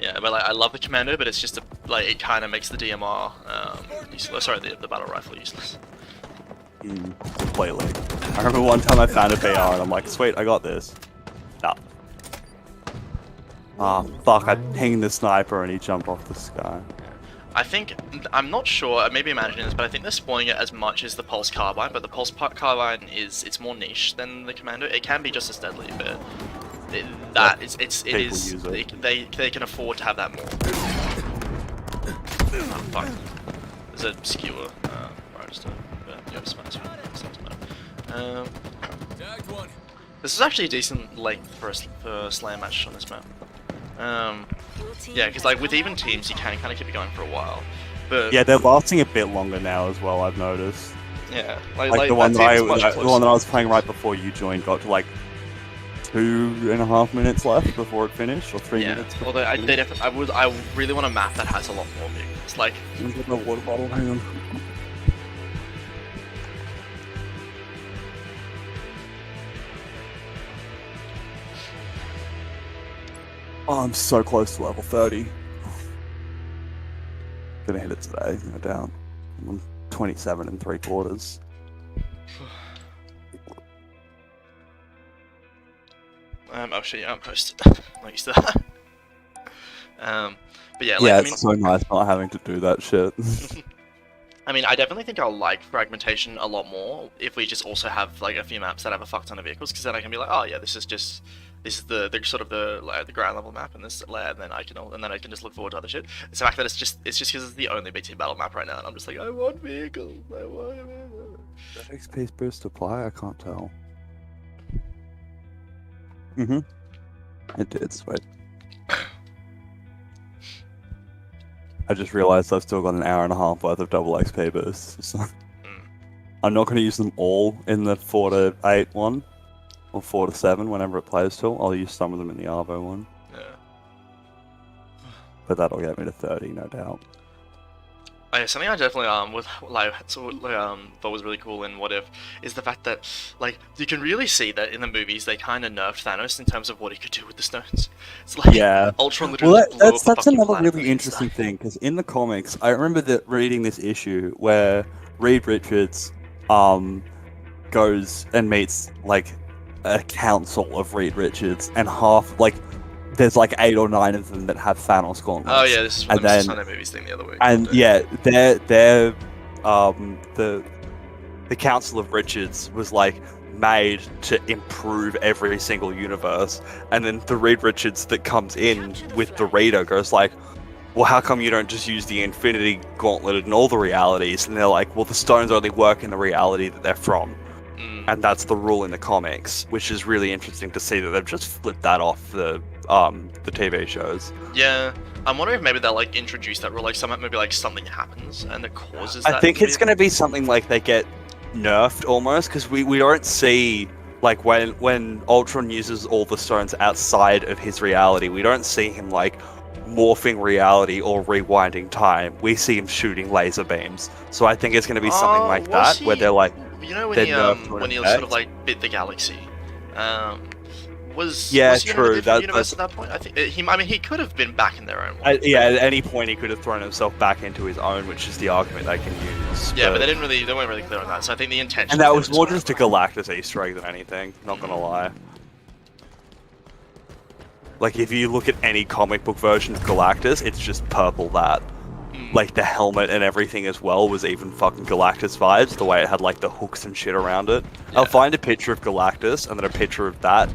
Yeah, but like, I love the Commando, but it's just like it kind of makes the DMR useless. Sorry, the battle rifle useless. Completely. I remember one time I found a BR and I'm like, sweet, I got this. No. Ah, fuck, I pinged the sniper and he jumped off the sky. I think, I'm not sure, I may be imagining this, but I think they're spawning it as much as the Pulse Carbine, but the Pulse Carbine it's more niche than the Commando. It can be just as deadly, but they can afford to have that more. Oh, fuck. There's a skewer, right, just you have a smash. This is actually a decent length for a slam match on this map. Yeah, because like with even teams, you can kind of keep it going for a while. But yeah, they're lasting a bit longer now as well. I've noticed. Yeah, like the one that I was playing right before you joined got to like 2.5 minutes left before it finished, or 3 minutes. Although I really want a map that has a lot more vehicles. Like, get my water bottle. Hang on. Oh, I'm so close to level 30. Gonna hit it today, no doubt. I'm on 27 3/4. Oh shit, yeah, I'm post. Not used to that. But yeah, like, yeah, it's so nice not having to do that shit. I mean, I definitely think I'll like fragmentation a lot more if we just also have like a few maps that have a fuck ton of vehicles, because then I can be like, oh yeah, this is the sort of the ground level map, and this layer, and then I can just look forward to other shit. It's the fact that it's just because it's the only big team battle map right now, and I'm just like, I want vehicles. That XP boost apply? I can't tell. It did, sweet. I just realized I've still got an hour and a half worth of double XP boosts. So I'm not going to use them all in the 4 to 8 one, or 4 to 7 whenever it plays till. I'll use some of them in the Arvo one. Yeah. But that'll get me to 30, no doubt. Oh, yeah, something I definitely thought was really cool in What If is the fact that like you can really see that in the movies they kind of nerfed Thanos in terms of what he could do with the stones. It's like Ultron literally blew up the that's fucking another planet really with interesting stuff. thing, because in the comics, I remember reading this issue where Reed Richards goes and meets like a council of Reed Richards, and there's like 8 or 9 of them that have Thanos gauntlets. Oh yeah, this is from And the then- Sunday movies thing the other week. And yeah, they're the Council of Richards was like made to improve every single universe, and then the Reed Richards that comes in with the Reader goes like, well, how come you don't just use the Infinity Gauntlet in all the realities? And they're like, well, the stones only work in the reality that they're from. And that's the rule in the comics, which is really interesting to see that they've just flipped that off the TV shows. Yeah, I'm wondering if maybe they'll like introduce that rule, like maybe like something happens and it causes that. I think to it's be- going to be something like they get nerfed almost, because we don't see, like, when Ultron uses all the stones outside of his reality, we don't see him like morphing reality or rewinding time. We see him shooting laser beams. So I think it's going to be something like was that, where they're like, you know when they're he nerfed to an when he effect. sort of like bit the galaxy, was Yeah, was he in a true, different universe at that point? I think he could have been back in their own one. yeah, at any point he could have thrown himself back into his own, which is the argument they can use. Yeah, but they weren't really clear on that. So I think the intention. And that there was more just a Galactus Easter egg than anything, not gonna lie. Like, if you look at any comic book version of Galactus, it's just purple that. Like, the helmet and everything as well was even fucking Galactus vibes, the way it had, like, the hooks and shit around it. Yeah. I'll find a picture of Galactus and then a picture of that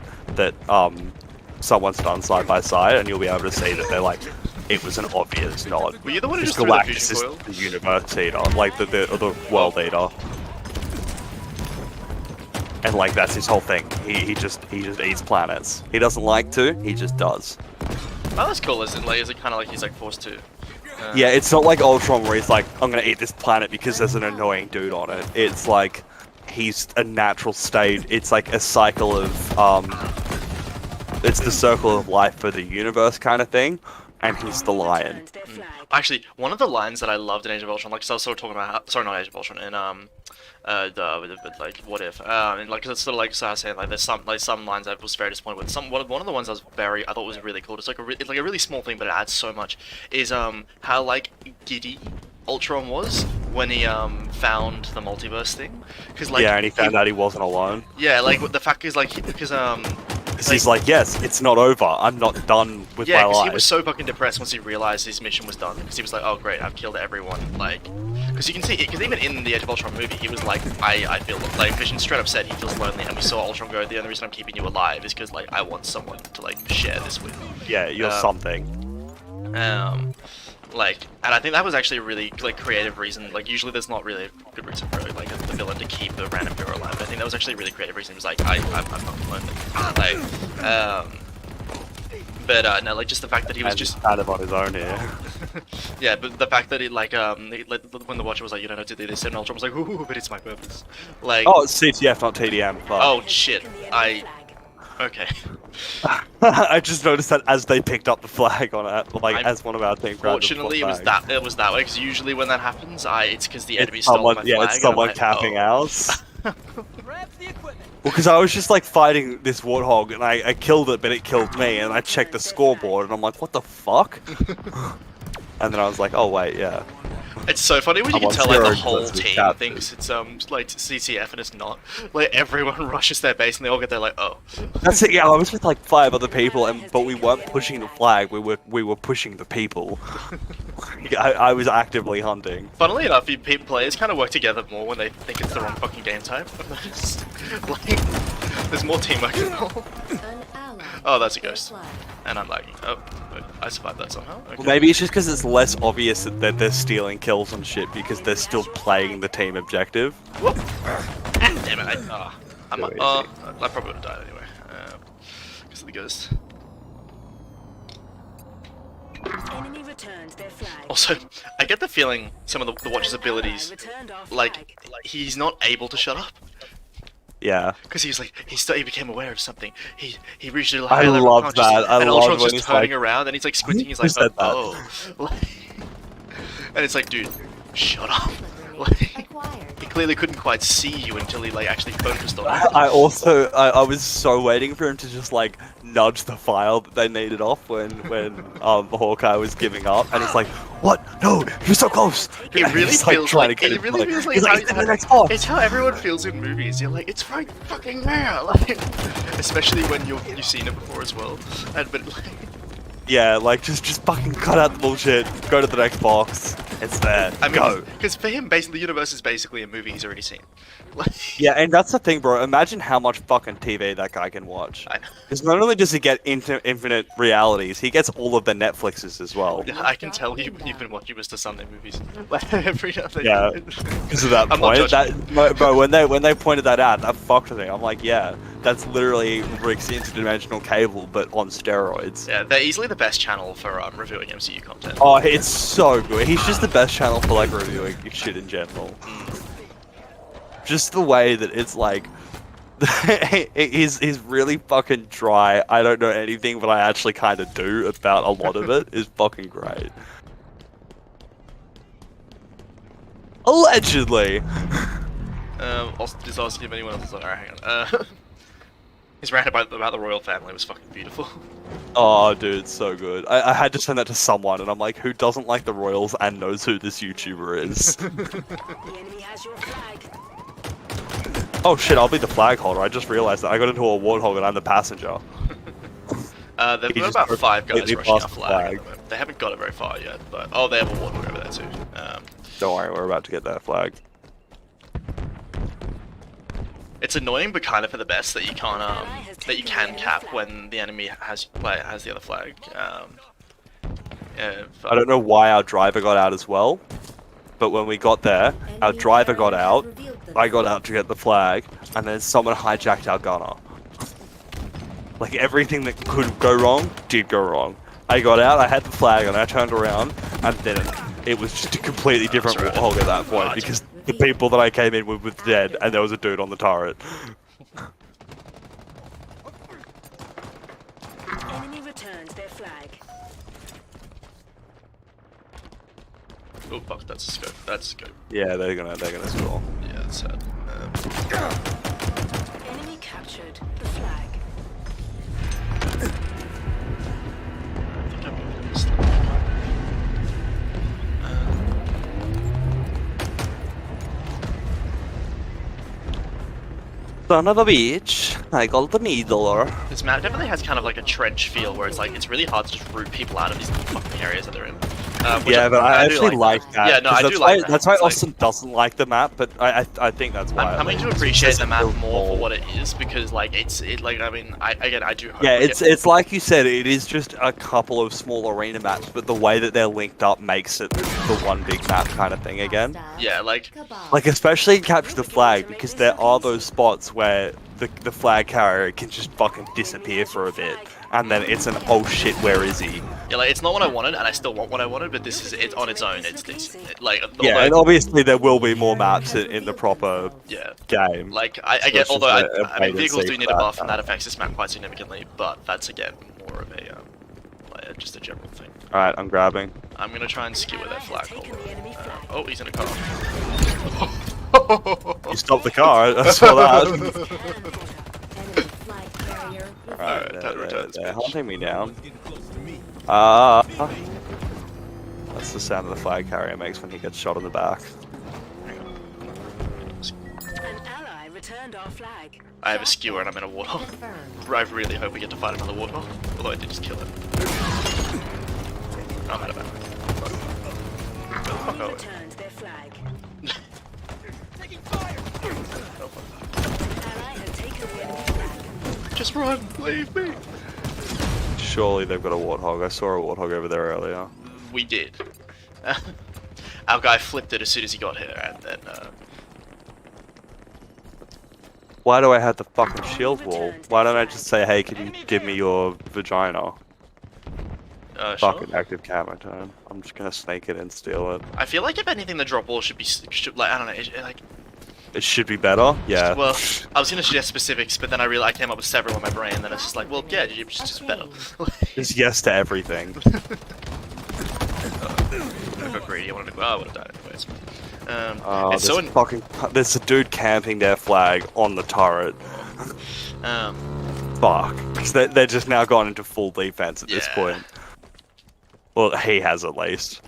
someone's done side by side, and you'll be able to see that they're like, it was an obvious nod. Were you the one who Because just threw the Galactus fusion is coil? the universe eater, like the world eater. And like that's his whole thing. He just eats planets. He doesn't like to. He just does. Oh, that's cool. Is it kind of like he's like forced to? Yeah, it's not like Ultron where he's like, I'm gonna eat this planet because there's an annoying dude on it. It's like he's a natural state. It's like a cycle of it's the circle of life for the universe kind of thing, and he's the lion. Actually, one of the lines that I loved in Age of Ultron, like, 'cause I was sort of talking about, sorry, not Age of Ultron, in like, What If, and like, it's sort of like, so I was saying, like, there's some lines I was very disappointed with. One of the ones I thought was really cool. It's like it's like a really small thing, but it adds so much. Is how like giddy Ultron was when he found the multiverse thing, because like Yeah, and he found out he wasn't alone. yeah, like the fact is like because He's like, yes, it's not over. I'm not done with yeah, my because life. he was so fucking depressed once he realized his mission was done. Because he was like, oh great, I've killed everyone. Like, because you can see, because even in the Age of Ultron movie, he was like, I feel like Vision straight up said he feels lonely, and we saw Ultron go, the only reason I'm keeping you alive is because like I want someone to like share this with. Yeah, you're something. Like, and I think that was actually a really like creative reason. Like, usually there's not really a good reason for like the villain to keep a random hero alive. But I think that was actually a really creative reason. It was like I'm fucking lonely. Like, no, like just the fact that he was And just kind of on his own here. yeah, but the fact that it like when the Watcher was like, you don't have to do this, and Ultron was like, ooh, but it's my purpose. Like, Oh, it's CTF, not TDM. Fuck. oh shit, okay. I just noticed that as they picked up the flag on it, like as one of our team grabbed the Fortunately, it flag. was that way, because usually when that happens, it's because the It's enemy stole someone, my yeah, flag. it's and I'm someone like, capping oh. ours. Well, because I was just like fighting this warthog, and I killed it, but it killed me, and I checked the scoreboard, and I'm like, what the fuck? And then I was like, oh wait, yeah. It's so funny when you I'm can on tell like the steroids whole versus team captain. thinks it's like CTF and it's not. Like everyone rushes their base and they all get there like, oh. That's it. Yeah, I was with like 5 other people, but we weren't pushing the flag. We were pushing the people. I was actively hunting. Funnily enough, players kind of work together more when they think it's the wrong fucking game type. I've noticed. Like, there's more teamwork involved. An ally Oh, that's a ghost. And I'm lagging. Oh, wait, I survived that somehow. Okay. Well, maybe it's just because it's less obvious that they're stealing kills and shit because they're still playing the team objective. Damn it! I probably would have died anyway. Because of the ghost. Enemy returns their flag. Also, I get the feeling some of the Watcher's abilities, like he's not able to shut up. Yeah. Because he became aware of something. He reached a I higher level love of consciousness, that. I and love Ultron's when just he's turning like- around and he's like squinting. He's Who like, said that? oh. And it's like, dude, shut up. Like, Acquired. he clearly couldn't quite see you until he like actually focused on it. I was so waiting for him to just like nudge the file that they needed off when Hawkeye was giving up, and it's like, what? No, you're so close. It And really he's, feels trying like to get it him, really feels like he's like, how- it's in the next box. It's how everyone feels in movies. You're like, it's right fucking there. Like, especially when you've seen it before as well. But like, Yeah, like just fucking cut out the bullshit. Go to the next box. It's there. I mean, Go. because for him, basically, the universe is basically a movie he's already seen. Like, Yeah, and that's the thing, bro. Imagine how much fucking TV that guy can watch. I know. Because not only does he get into infinite realities, he gets all of the Netflixes as well. Yeah, I can tell you've been watching Mr. Sunday movies every now and then. Yeah, because of that I'm not point. judging. Bro, when they pointed that out, that fucked me. I'm like, yeah, that's literally Rick's interdimensional cable, but on steroids. Yeah, they're easily the best channel for reviewing MCU content. Oh, it's so good. He's just the best channel for like reviewing shit in general. Just the way that it's like, he's really fucking dry. I don't know anything, but I actually kind of do about a lot of it. Is fucking great. Allegedly. Also, just asking if anyone else is on. Alright, hang on. His rant about the royal family was fucking beautiful. Oh, dude, so good. I had to send that to someone, and I'm like, who doesn't like the Royals and knows who this YouTuber is? The enemy has your flag. Oh shit, I'll be the flag holder. I just realized that. I got into a warthog and I'm the passenger. They've He got just about 5 guys completely rushing our passed the flag. flag. They haven't got it very far yet, but oh, they have a warthog over there too. Don't worry, we're about to get that flag. It's annoying, but kind of for the best that you can't cap when the enemy has the other flag. Yeah, I don't know why our driver got out as well, but when we got there, our driver got out, I got out to get the flag, and then someone hijacked our gunner. Like, everything that could go wrong, did go wrong. I got out, I had the flag, and I turned around, and then it was just a completely different warthog at that point, because the people that I came in with were dead, and there was a dude on the turret. Enemy returns their flag. Oh fuck, that's a scope. That's a scope. Yeah, they're gonna score. Yeah, that's sad. Enemy captured the flag. I think I'm moving this thing. Son of a bitch, I got the needler. This map definitely has kind of like a trench feel where it's like it's really hard to just root people out of these fucking areas that they're in. Which Yeah, but I do actually like that. Yeah, no, 'cause I that's do why, like that. That's why It's like- Austin doesn't like the map, but I think that's why. I'm coming to appreciate the map more for what it is because like I mean I do hope Yeah, we get- it's like you said, it is just a couple of small arena maps, but the way that they're linked up makes it the one big map kind of thing again. yeah, like Like especially in Capture the Flag, because there are those spots where the flag carrier can just fucking disappear for a bit, and then it's an oh shit, where is he? yeah, like it's not what I wanted and I still want what I wanted, but this is it on its own. It's decent. Like Yeah, although- and obviously there will be more maps in the proper yeah. game. Like I So get, it's although just I a mean vehicles do wait-and-see need for a that. buff and that affects this map quite significantly, but that's again more of a like, just a general thing. Alright, I'm grabbing. I'm gonna try and skewer that flag holder. Oh, he's in a car. You stopped the car, I saw that. Enemy flag carrier. Alright, that returns, they're bitch. hunting me down. That's the sound of the flag carrier makes when he gets shot in the back. Hang on. An ally returned our flag. I have a skewer and I'm in a warthog. Confirmed. I really hope we get to fight another warthog, although I did just kill it. I'm out of ammo. Fuck Enemy away. returns their flag. Oh, fuck. An ally has taken the enemy flag. Just run, leave me. surely they've got a warthog. I saw a warthog over there earlier. We did. Our guy flipped it as soon as he got here, and then Why do I have the fucking shield wall? Why don't I just say, hey, can you give me your vagina? sure. Fucking active camera turn. I'm just gonna snake it and steal it. I feel like if anything, the drop wall should be like I don't know, like. It should be better. Yeah. Well, I was gonna suggest specifics, but then I came up with several in my brain, and then it's just like, well, yeah, it's just better. Just yes to everything. I got greedy. I would have died anyways. Oh, it's so there's a dude camping their flag on the turret. Fuck. 'Cause they're just now gone into full defense at this Yeah. point. Well, he has at least.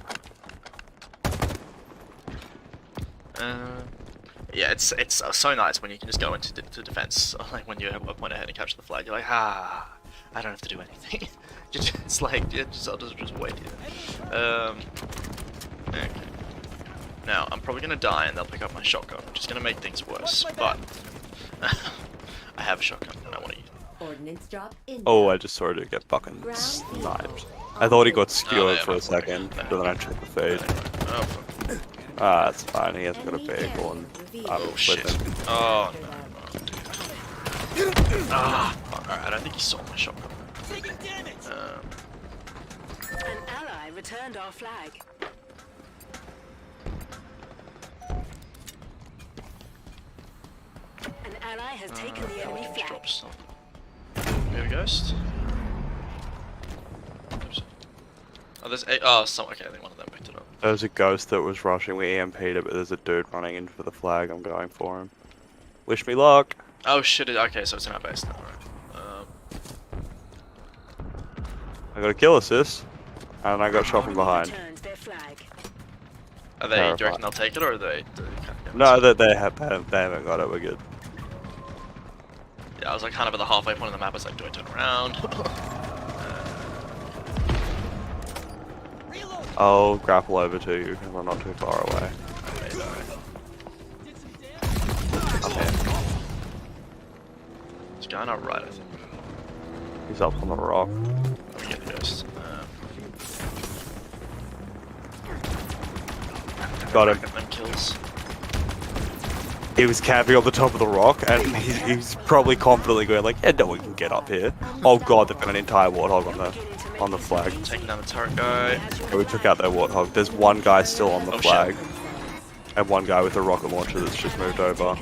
Yeah, it's so nice when you can just go into defense, like when you went ahead and capture the flag. You're like, I don't have to do anything. It's like, I'll just wait here. Okay. Now, I'm probably gonna die and they'll pick up my shotgun, which is gonna make things worse, but I have a shotgun and I want to use it. Ordnance drop in. Oh, I just saw it get fucking sniped. I thought he got skewered for a second, but then I checked the feed. Oh, fuck. Ah, that's fine. He hasn't got a vehicle, and I'm Oh, shit. flipping. Oh, no, dude. Ah, fuck. Alright, I don't think he saw my shotgun. An ally returned our flag. An ally has taken the enemy flag. Drops. We have a ghost. Oops. Oh, there's a. Oh, okay, I think one of them picked it up. There was a ghost that was rushing. We EMP'd it, but there's a dude running in for the flag. I'm going for him. Wish me luck. Oh shit! Okay, so it's in our base now. Alright. I got a kill assist, and I got shot from behind. Returned their flag. Are they? Do you Terrifying. reckon they'll take it, or are they? No, they haven't got it. We're good. Yeah, I was like kind of at the halfway point of the map. I was like, do I turn around? I'll grapple over to you because I'm not too far away. I'm here. This guy not right, I think. He's up on the rock. Let me get the ghost. Got him. Them kills. He was camping on the top of the rock, and he's probably confidently going like, yeah, no one can get up here. Oh god, they've got an entire warthog on the flag. Taking down the turret guy. Yeah, we took out their warthog. There's one guy still on the Oh, flag, and one guy with a rocket launcher that's just moved over.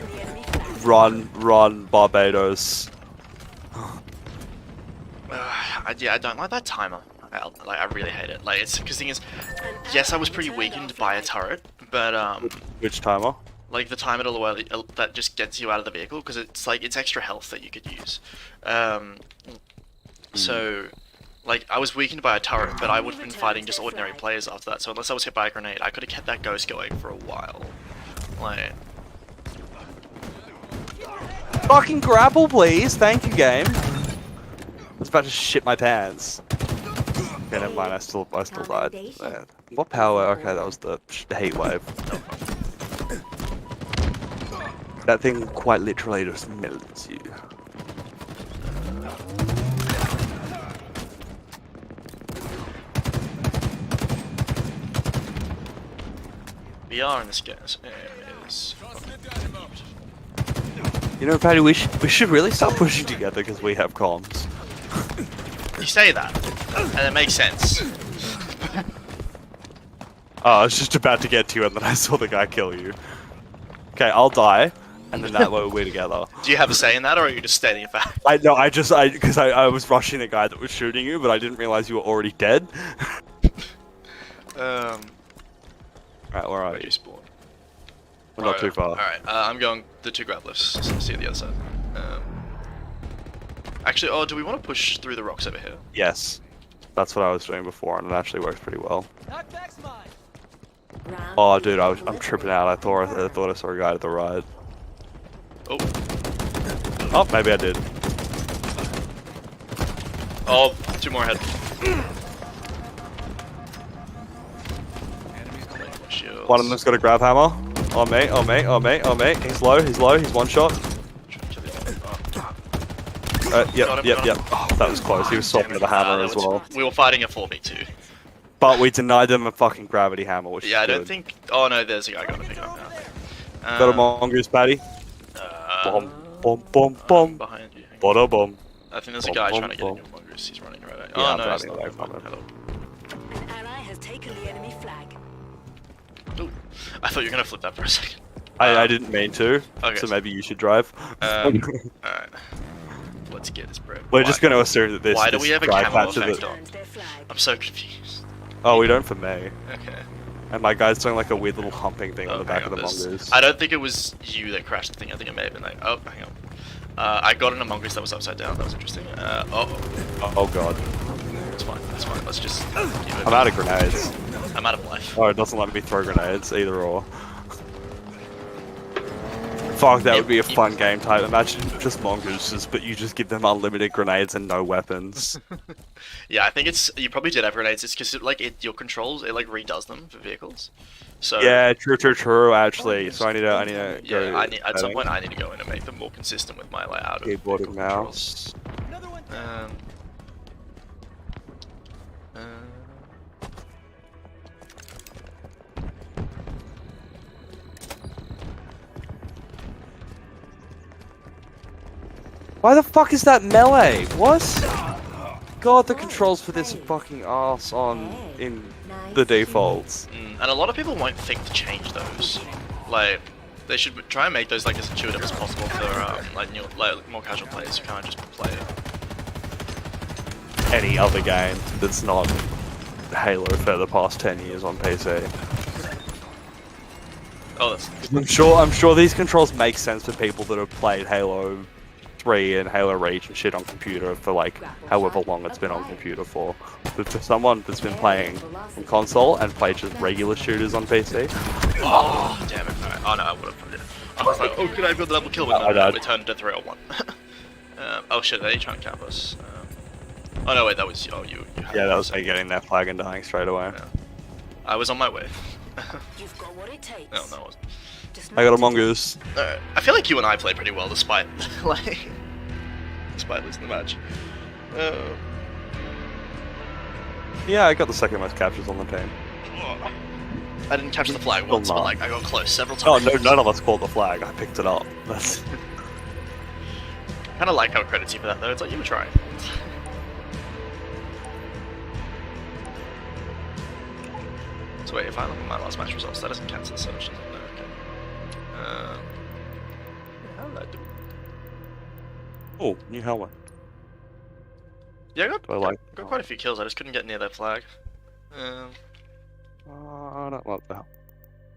Run, Barbados. Yeah, I don't like that timer. I really hate it. Like, it's because the thing is, yes, I was pretty weakened by a turret, but Which timer? like the timer that just gets you out of the vehicle because it's like it's extra health that you could use. So, like, I was weakened by a turret, but I would have been fighting just ordinary players after that. So unless I was hit by a grenade, I could have kept that ghost going for a while. Like, Fucking grapple, please. Thank you, game. I was about to shit my pants. Okay, never mind. I still died. Yeah. What power? Okay, that was the heat wave. That thing quite literally just melts you. VR in this game is. You know, Paddy, we should really start pushing together because we have comms. You say that, and it makes sense. Oh, I was just about to get to you, and then I saw the guy kill you. Okay, I'll die, and then that way we're together. Do you have a say in that, or are you just stating a fact? Because I was rushing the guy that was shooting you, but I didn't realize you were already dead. Right, Right, where are where do you? you spawn? We're not too far. Alright, I'm going the two grab lifts. So see you on the other side. Actually, oh, do we want to push through the rocks over here? Yes, that's what I was doing before, and it actually works pretty well. Round Oh, dude, I'm tripping out. I thought I saw a guy to the right. Oh, Oh, maybe I did. oh, two more ahead. Shields. One of them's got a grab hammer. Oh mate. He's low. He's one shot. Try to kill the other. Got him. Yep. Oh, that was close. He was swapping to the hammer as well. We were fighting a 4v2. But we denied them a fucking gravity hammer, which Yeah, I is don't good. think. Oh no, there's a guy going to pick it up now. Got a mongoose patty. Bomb, bomb, bomb, bomb. Behind you. Bada bomb. I think there's a Bom, guy bom, trying to get in bom. your mongoose. He's running right at. Yeah, Oh I'm no, it's running not. away Never mind. from him. Hello. An ally has taken the enemy flag. Ooh. I thought you were gonna flip that for a second. I didn't mean to, Okay. so maybe you should drive. Alright. Let's get this bread. We're just going to assume that this. Why do this we have a drive camo patch of effect the- on? Earned their flag. I'm so confused. Oh, we don't for me. Okay. And my guy's doing like a weird little humping thing on Oh, the back hang of the on, this- mongoose. I don't think it was you that crashed the thing. I think it may have been like. Oh, hang on. I got in a mongoose that was upside down. That was interesting. Oh god. It's fine. It's fine. Let's just. Keep it. I'm out of grenades. I'm out of life. Oh, it doesn't let me throw grenades, either or. Fuck, that would be a fun game type. Imagine just mongooses, but you just give them unlimited grenades and no weapons. Yeah, I think it's. You probably did have grenades. It's because your controls it like redoes them for vehicles. So. Yeah, true, actually. So I need to go. Yeah, at some point I need to go in and make them more consistent with my like out of Keyboard and vehicle controls. mouse. Uh, Why the fuck is that melee? What? God, the controls for this are fucking ass on in the defaults. and a lot of people won't think to change those. Like, they should try and make those like as intuitive as possible for like more casual players who can't just play it. Any other game that's not Halo for the past 10 years on PC. Oh, that's I'm sure these controls make sense for people that have played Halo 3 and Halo Reach and shit on computer for like however long it's been on computer for. But for someone that's been playing on console and played just regular shooters on PC, oh damn it! Alright. Oh no, I would have put it. I was like, oh, could I build a double kill? But I no, died. we turned to 301. Oh shit, are they trying to cap us? Oh no, wait, that was you. yeah, that was me getting that flag and dying straight away. Yeah. I was on my way. You've got what it takes. No, it wasn't. Just I got a not to- mongoose. Alright. I feel like you and I played pretty well despite despite losing the match. Yeah, I got the second most captures on the team. I didn't catch the flag Well, once, but not. like I got close several Oh, times. no, none of us called the flag. I picked it up. That's Kind of like how it credits you for that though. It's like you were trying. So wait, if I look at my last match results, that doesn't cancel the search, does it? No, okay. How did I do? oh, new helmet. Yeah, Do I like? got quite a few kills. I just couldn't get near that flag. I don't like that.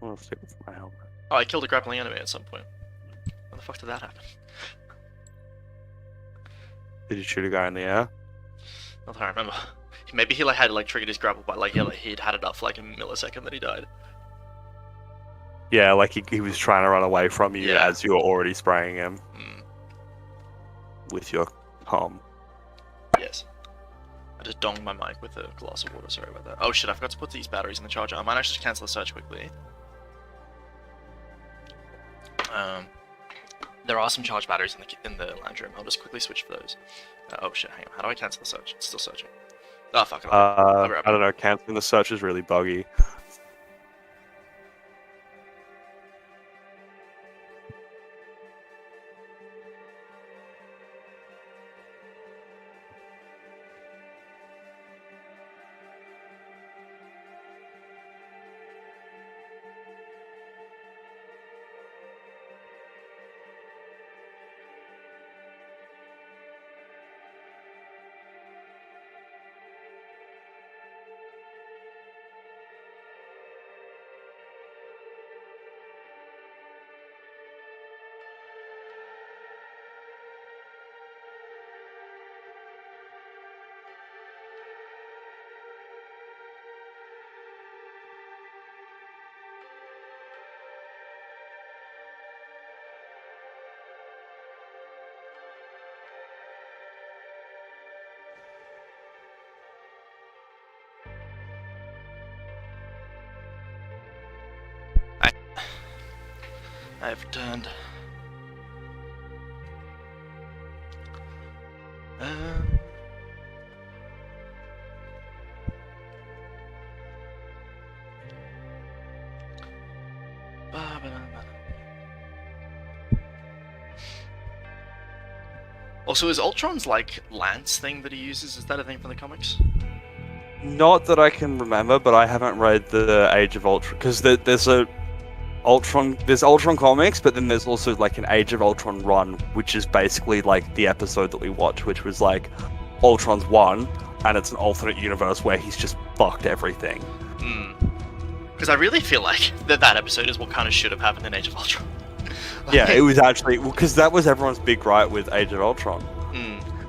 I want to stick with my helmet. Oh, I killed a grappling enemy at some point. How the fuck did that happen? Did you shoot a guy in the air? Not that I remember. Maybe he like had like triggered his grapple, but like he'd had it up for like a millisecond that he died. Yeah, like he was trying to run away from you Yeah. as you were already spraying him Mm, with your hum. yes. I just donged my mic with a glass of water. Sorry about that. Oh shit! I forgot to put these batteries in the charger. I might actually just cancel the search quickly. There are some charged batteries in the lounge room. I'll just quickly switch for those. Oh shit! Hang on. How do I cancel the search? It's still searching. Oh fuck it. I'll grab I it. don't know. Canceling the search is really buggy. I have returned. Also, is Ultron's like lance thing that he uses? Is that a thing from the comics? Not that I can remember, but I haven't read the Age of Ultron because there's Ultron comics, but then there's also like an Age of Ultron run, which is basically like the episode that we watched, which was like Ultron's 1, and it's an alternate universe where he's just fucked everything. Because I really feel like that episode is what kind of should have happened in Age of Ultron. Yeah, it was actually because that was everyone's big gripe with Age of Ultron.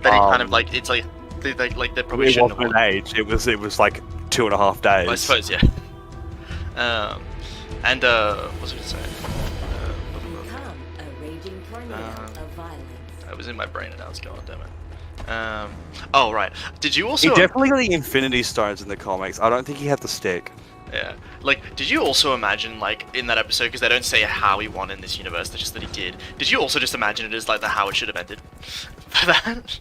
That he kind of like it's like they probably It shouldn't wasn't have an age. It was like 2.5 days. I suppose, yeah. And what was I gonna say? Become a raging tornado of violence. It was in my brain and now it's gone. Damn it. Oh right. Did you also? He definitely got the Infinity Stones in the comics. I don't think he had the stick. Yeah. Like, did you also imagine, like, in that episode, because they don't say how he won in this universe, they're just that he did. Did you also just imagine it as, like, how it should have ended? For that?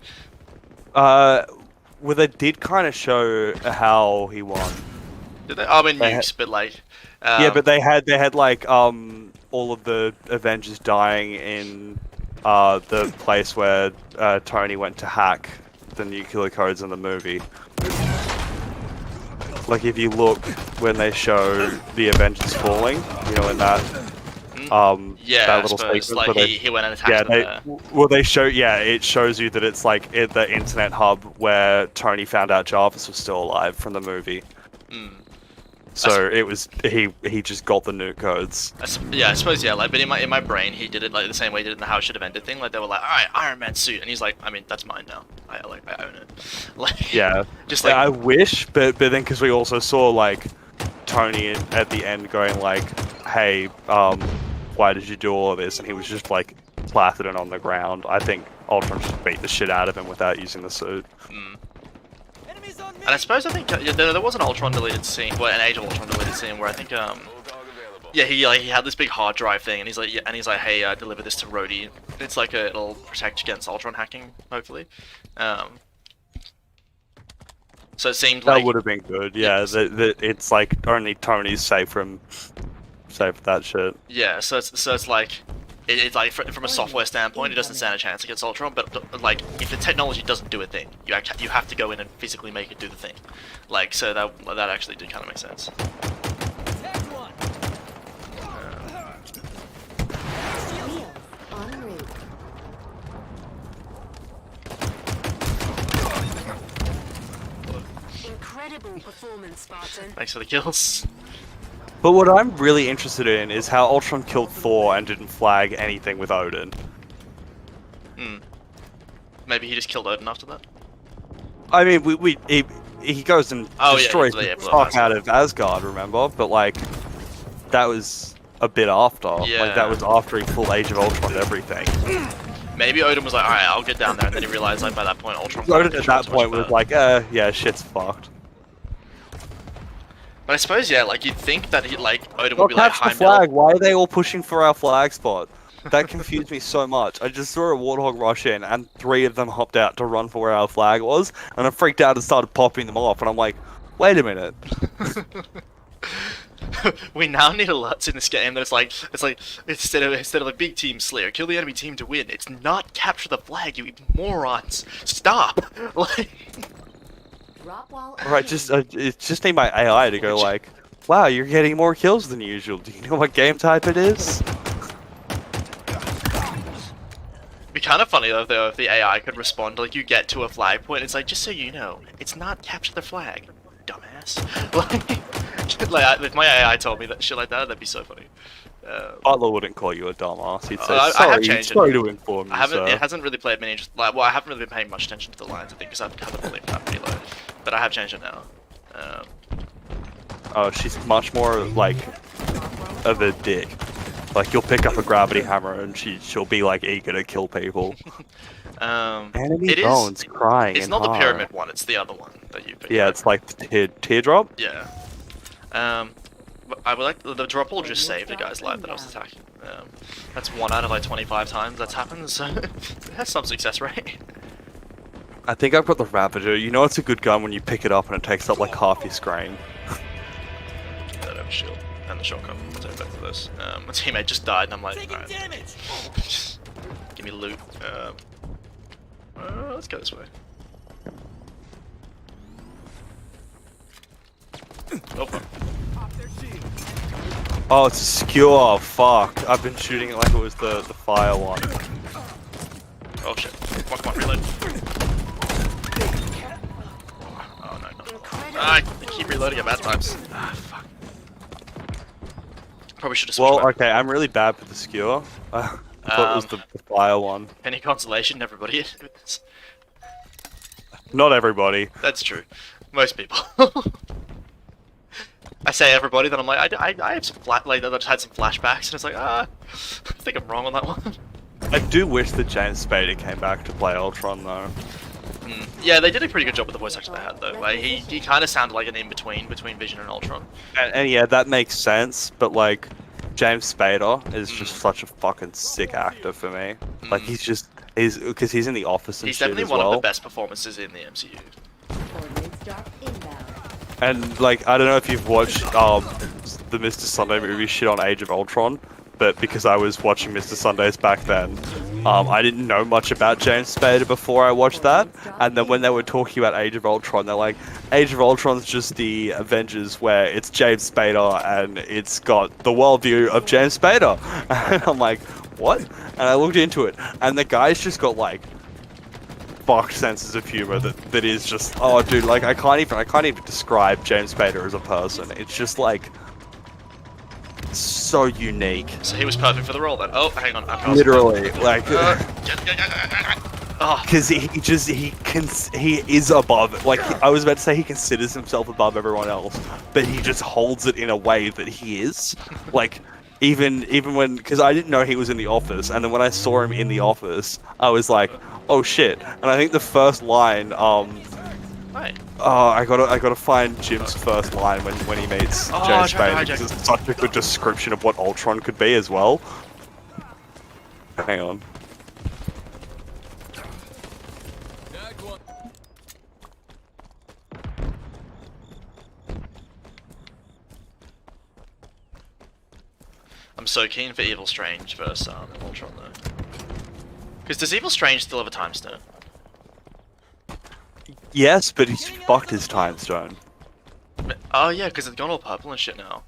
Well, they did kind of show how he won. Did they? I mean, They nukes, but, like... Yeah, but they had like all of the Avengers dying in the place where Tony went to hack the nuclear codes in the movie. Like if you look when they show the Avengers falling, you know, in that yeah, that I little suppose, sequence like, where he went and attacked them there. well they show it shows you that it's like at the internet hub where Tony found out Jarvis was still alive from the movie. So it was he just got the nuke codes. Yeah, I suppose, yeah, like, but in my brain he did it like the same way he did it in the How It Should Have Ended thing. Like, they were like, alright, Iron Man suit, and he's like, I mean, that's mine now. I own it. Like, Yeah, just like, I wish, but then because we also saw like Tony at the end going like, "Hey, why did you do all of this?" And he was just like placid and on the ground. I think Ultron just beat the shit out of him without using the suit. And I suppose there was an Ultron deleted scene, well, an Age of Ultron deleted scene where I think yeah, he had this big hard drive thing, and he's like, hey, deliver this to Rhodey. It's like it'll protect against Ultron hacking, hopefully. So it seemed like That would have been good. Yeah, it's like only Tony's safe from that shit. yeah. So it's like. It's like from a software standpoint, it doesn't stand a chance against Ultron. But like, if the technology doesn't do a thing, you have to go in and physically make it do the thing. Like, so that actually did kind of make sense. Incredible performance, Spartan. Thanks for the kills. But what I'm really interested in is how Ultron killed Thor and didn't flag anything with Odin. Maybe he just killed Odin after that. I mean, he goes and destroys the fuck out of Asgard, remember? But like, that was a bit after. Yeah. Like that was after he full Age of Ultron everything. Maybe Odin was like, alright, I'll get down there, and then he realized like by that point Ultron. Odin at that point was like, yeah, shit's fucked. But I suppose, yeah, like you'd think that Odin would be like, catch the flag. Why are they all pushing for our flag spot? That confused me so much. I just saw a Warthog rush in, and 3 of them hopped out to run for where our flag was, and I freaked out and started popping them off. And I'm like, wait a minute. We now need alerts in this game that it's like instead of a big team slayer, kill the enemy team to win. It's not capture the flag, you morons. Stop. Like. Right, it just need my AI to go like, wow, you're getting more kills than usual. Do you know what game type it is? It'd be kind of funny though if the AI could respond, like you get to a flag point, it's like, just so you know, it's not capture the flag, dumbass. Like if my AI told me that shit like that, that'd be so funny. Butler wouldn't call you a dumbass. He'd say, sorry to inform you, sir. It hasn't really played many. Well, I haven't really been paying much attention to the lines, I think, because I've had the volume pretty low. But I have changed it now. Oh, she's much more like of a dick. Like you'll pick up a gravity hammer and she'll be like eager to kill people. Enemy bones crying. It's not the pyramid one. It's the other one that you picked. Yeah, it's like the teardrop. Yeah. I would like the drop will just save the guy's life that I was attacking. That's 1 out of like 25 times that's happened, so that's some success rate. I think I've got the Ravager. You know it's a good gun when you pick it up and it takes up like half your screen. I don't have a shield and the shotgun. I'll take both of those. My teammate just died and I'm like, alright. Give me loot. Let's go this way. Oh fuck. Oh, it's a skewer. Fuck. I've been shooting it like it was the fire one. Oh shit. Come on, reload. Oh no, no. I keep reloading at bad times. Ah, fuck. Probably should have switched Well, back. okay, I'm really bad with the skewer. I thought it was the fire one. Any consolation, everybody. Not everybody. That's true. Most people. I say everybody, then I'm like, I have some I just had some flashbacks, and it's like, I think I'm wrong on that one. I do wish that James Spader came back to play Ultron though. Yeah, they did a pretty good job with the voice actor they had, though. Like, he kind of sounded like an in-between between Vision and Ultron. And yeah, that makes sense, but like, James Spader is just such a fucking sick actor for me. Like, because he's in The Office and He's shit definitely as one well. of the best performances in the MCU. Coordinates drop inbound. And like, I don't know if you've watched the Mr. Sunday movie shit on Age of Ultron, but because I was watching Mr. Sundays back then, I didn't know much about James Spader before I watched that. And then when they were talking about Age of Ultron, they're like, Age of Ultron's just the Avengers where it's James Spader and it's got the worldview of James Spader. And I'm like, what? And I looked into it, and the guy's just got like fucked senses of humor that is just, oh dude, like I can't even describe James Spader as a person. It's just like so unique. So he was perfect for the role then. Oh, hang on. Literally, like, Oh. because he is above it. Like I was about to say, he considers himself above everyone else, but he just holds it in a way that he is. Like even when, because I didn't know he was in The Office, and then when I saw him in The Office, I was like, oh shit. And I think the first line, Right. I gotta find Jim's first line when he meets James Spader, because it's such a good description of what Ultron could be as well. Hang on. I'm so keen for Evil Strange versus Ultron though. Because does Evil Strange still have a time stone? Yes, but he's fucked his time stone. Oh yeah, because it's gone all purple and shit now.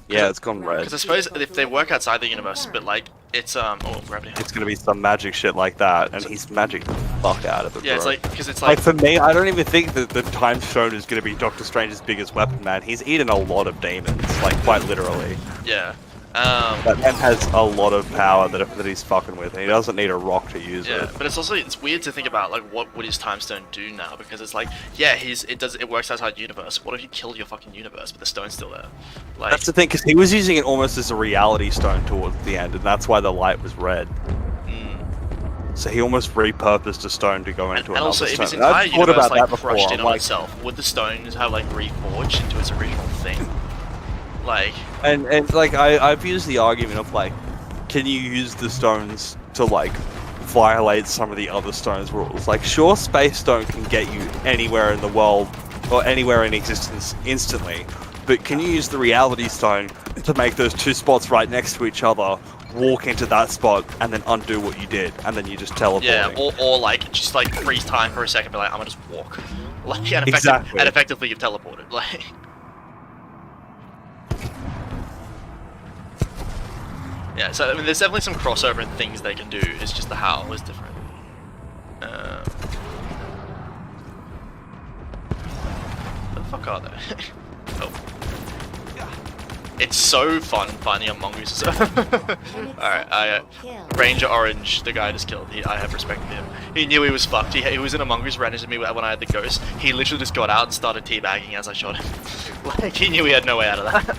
Yeah, it's gone red. Because I suppose if they work outside the universe, but like it's oh gravity. It's gonna be some magic shit like that, and he's magic the fuck out of it. Yeah, bro. it's like because it's Like like for me, I don't even think that the time stone is gonna be Doctor Strange's biggest weapon, man. He's eaten a lot of demons, like quite literally. yeah. That man has a lot of power that he's fucking with, and he doesn't need a rock to use Yeah, it. but it's weird to think about like what would his time stone do now, because it's like yeah it works outside the universe. What if you killed your fucking universe but the stone's still there? Like That's the thing, because he was using it almost as a reality stone towards the end, and that's why the light was red. So he almost repurposed a stone to go into and another also if stone. his And I've entire thought universe about like that before. crushed in I'm on like, itself, would the stones have like reforged into its original thing? Like and like I've used the argument of like, can you use the stones to like violate some of the other stones rules? Like, sure, Space Stone can get you anywhere in the world or anywhere in existence instantly, but can you use the Reality Stone to make those two spots right next to each other, walk into that spot, and then undo what you did, and then you just teleport? yeah, or like just like freeze time for a second, be like I'm gonna just walk, like and Exactly. and effectively you've teleported, like. Yeah, so I mean, there's definitely some crossover in things they can do. It's just the how is different. Where the fuck are they? Oh, it's so fun finding a mongoose. Alright, Ranger Orange, the guy I just killed. I have respect for him. He knew he was fucked. He was in a mongoose, ran into me when I had the ghost. He literally just got out and started teabagging as I shot him. Like he knew he had no way out of that.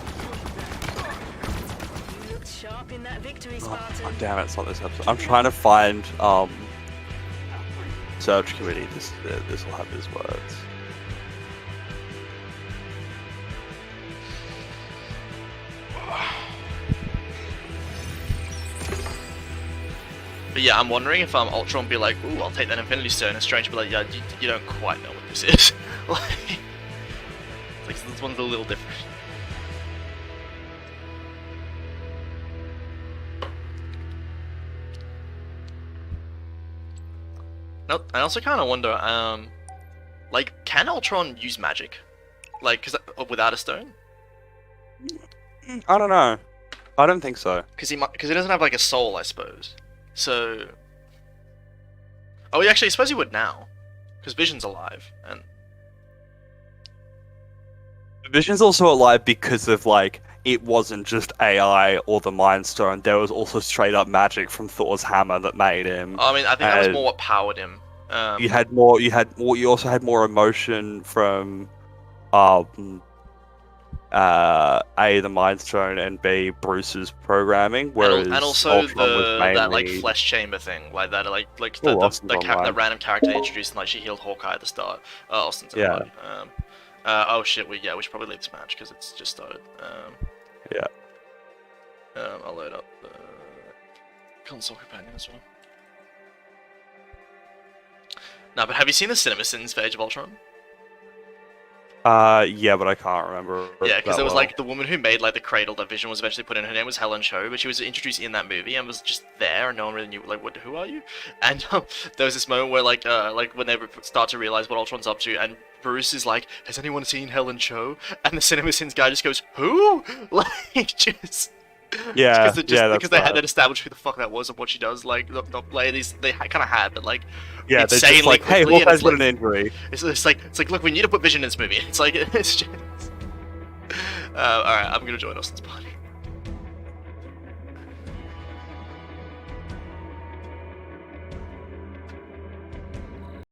In that victory, Oh, damn it, it's not this episode. I'm trying to find Search Committee. This will have his words. But yeah, I'm wondering if Ultron be like, ooh, I'll take that Infinity Stone, and Strange be like, yeah, you don't quite know what this is. Like, this one's a little different. Nope. I also kind of wonder, like, can Ultron use magic? Like, without a stone? I don't know. I don't think so. Because he doesn't have like a soul, I suppose. So, oh, yeah, actually, I suppose he would now, because Vision's alive, and Vision's also alive because of like it wasn't just AI or the Mind Stone. There was also straight up magic from Thor's hammer that made him. I mean, I think that was more what powered him. You had more. You also had more emotion from, A, the Mind Stone, and B, Bruce's programming. Whereas and also Ultron was mainly... that like flesh chamber thing, like that, like Ooh, the random character they introduced, and like she healed Hawkeye at the start. Austin's in Yeah. the oh shit, we should probably leave this match because it's just started. Yeah. I'll load up the console companion as well. No, but have you seen the CinemaSins page of Ultron? Yeah, but I can't remember. Yeah, because that there was well. like the woman who made like the cradle that Vision was eventually put in. Her name was Helen Cho, but she was introduced in that movie and was just there, and no one really knew like, what, who are you? And there was this moment where like when they start to realize what Ultron's up to, and Bruce is like, "Has anyone seen Helen Cho?" And the CinemaSins guy just goes, "Who?" Like just. Yeah, because they hadn't established who the fuck that was and what she does. Like, not ladies, they kind of had, but like, yeah, they're insanely just like, hey, quickly, and Hawkeye's it's got like- an injury. It's like, look, we need to put Vision in this movie. It's like, it's just. Alright, I'm gonna join Austin's party.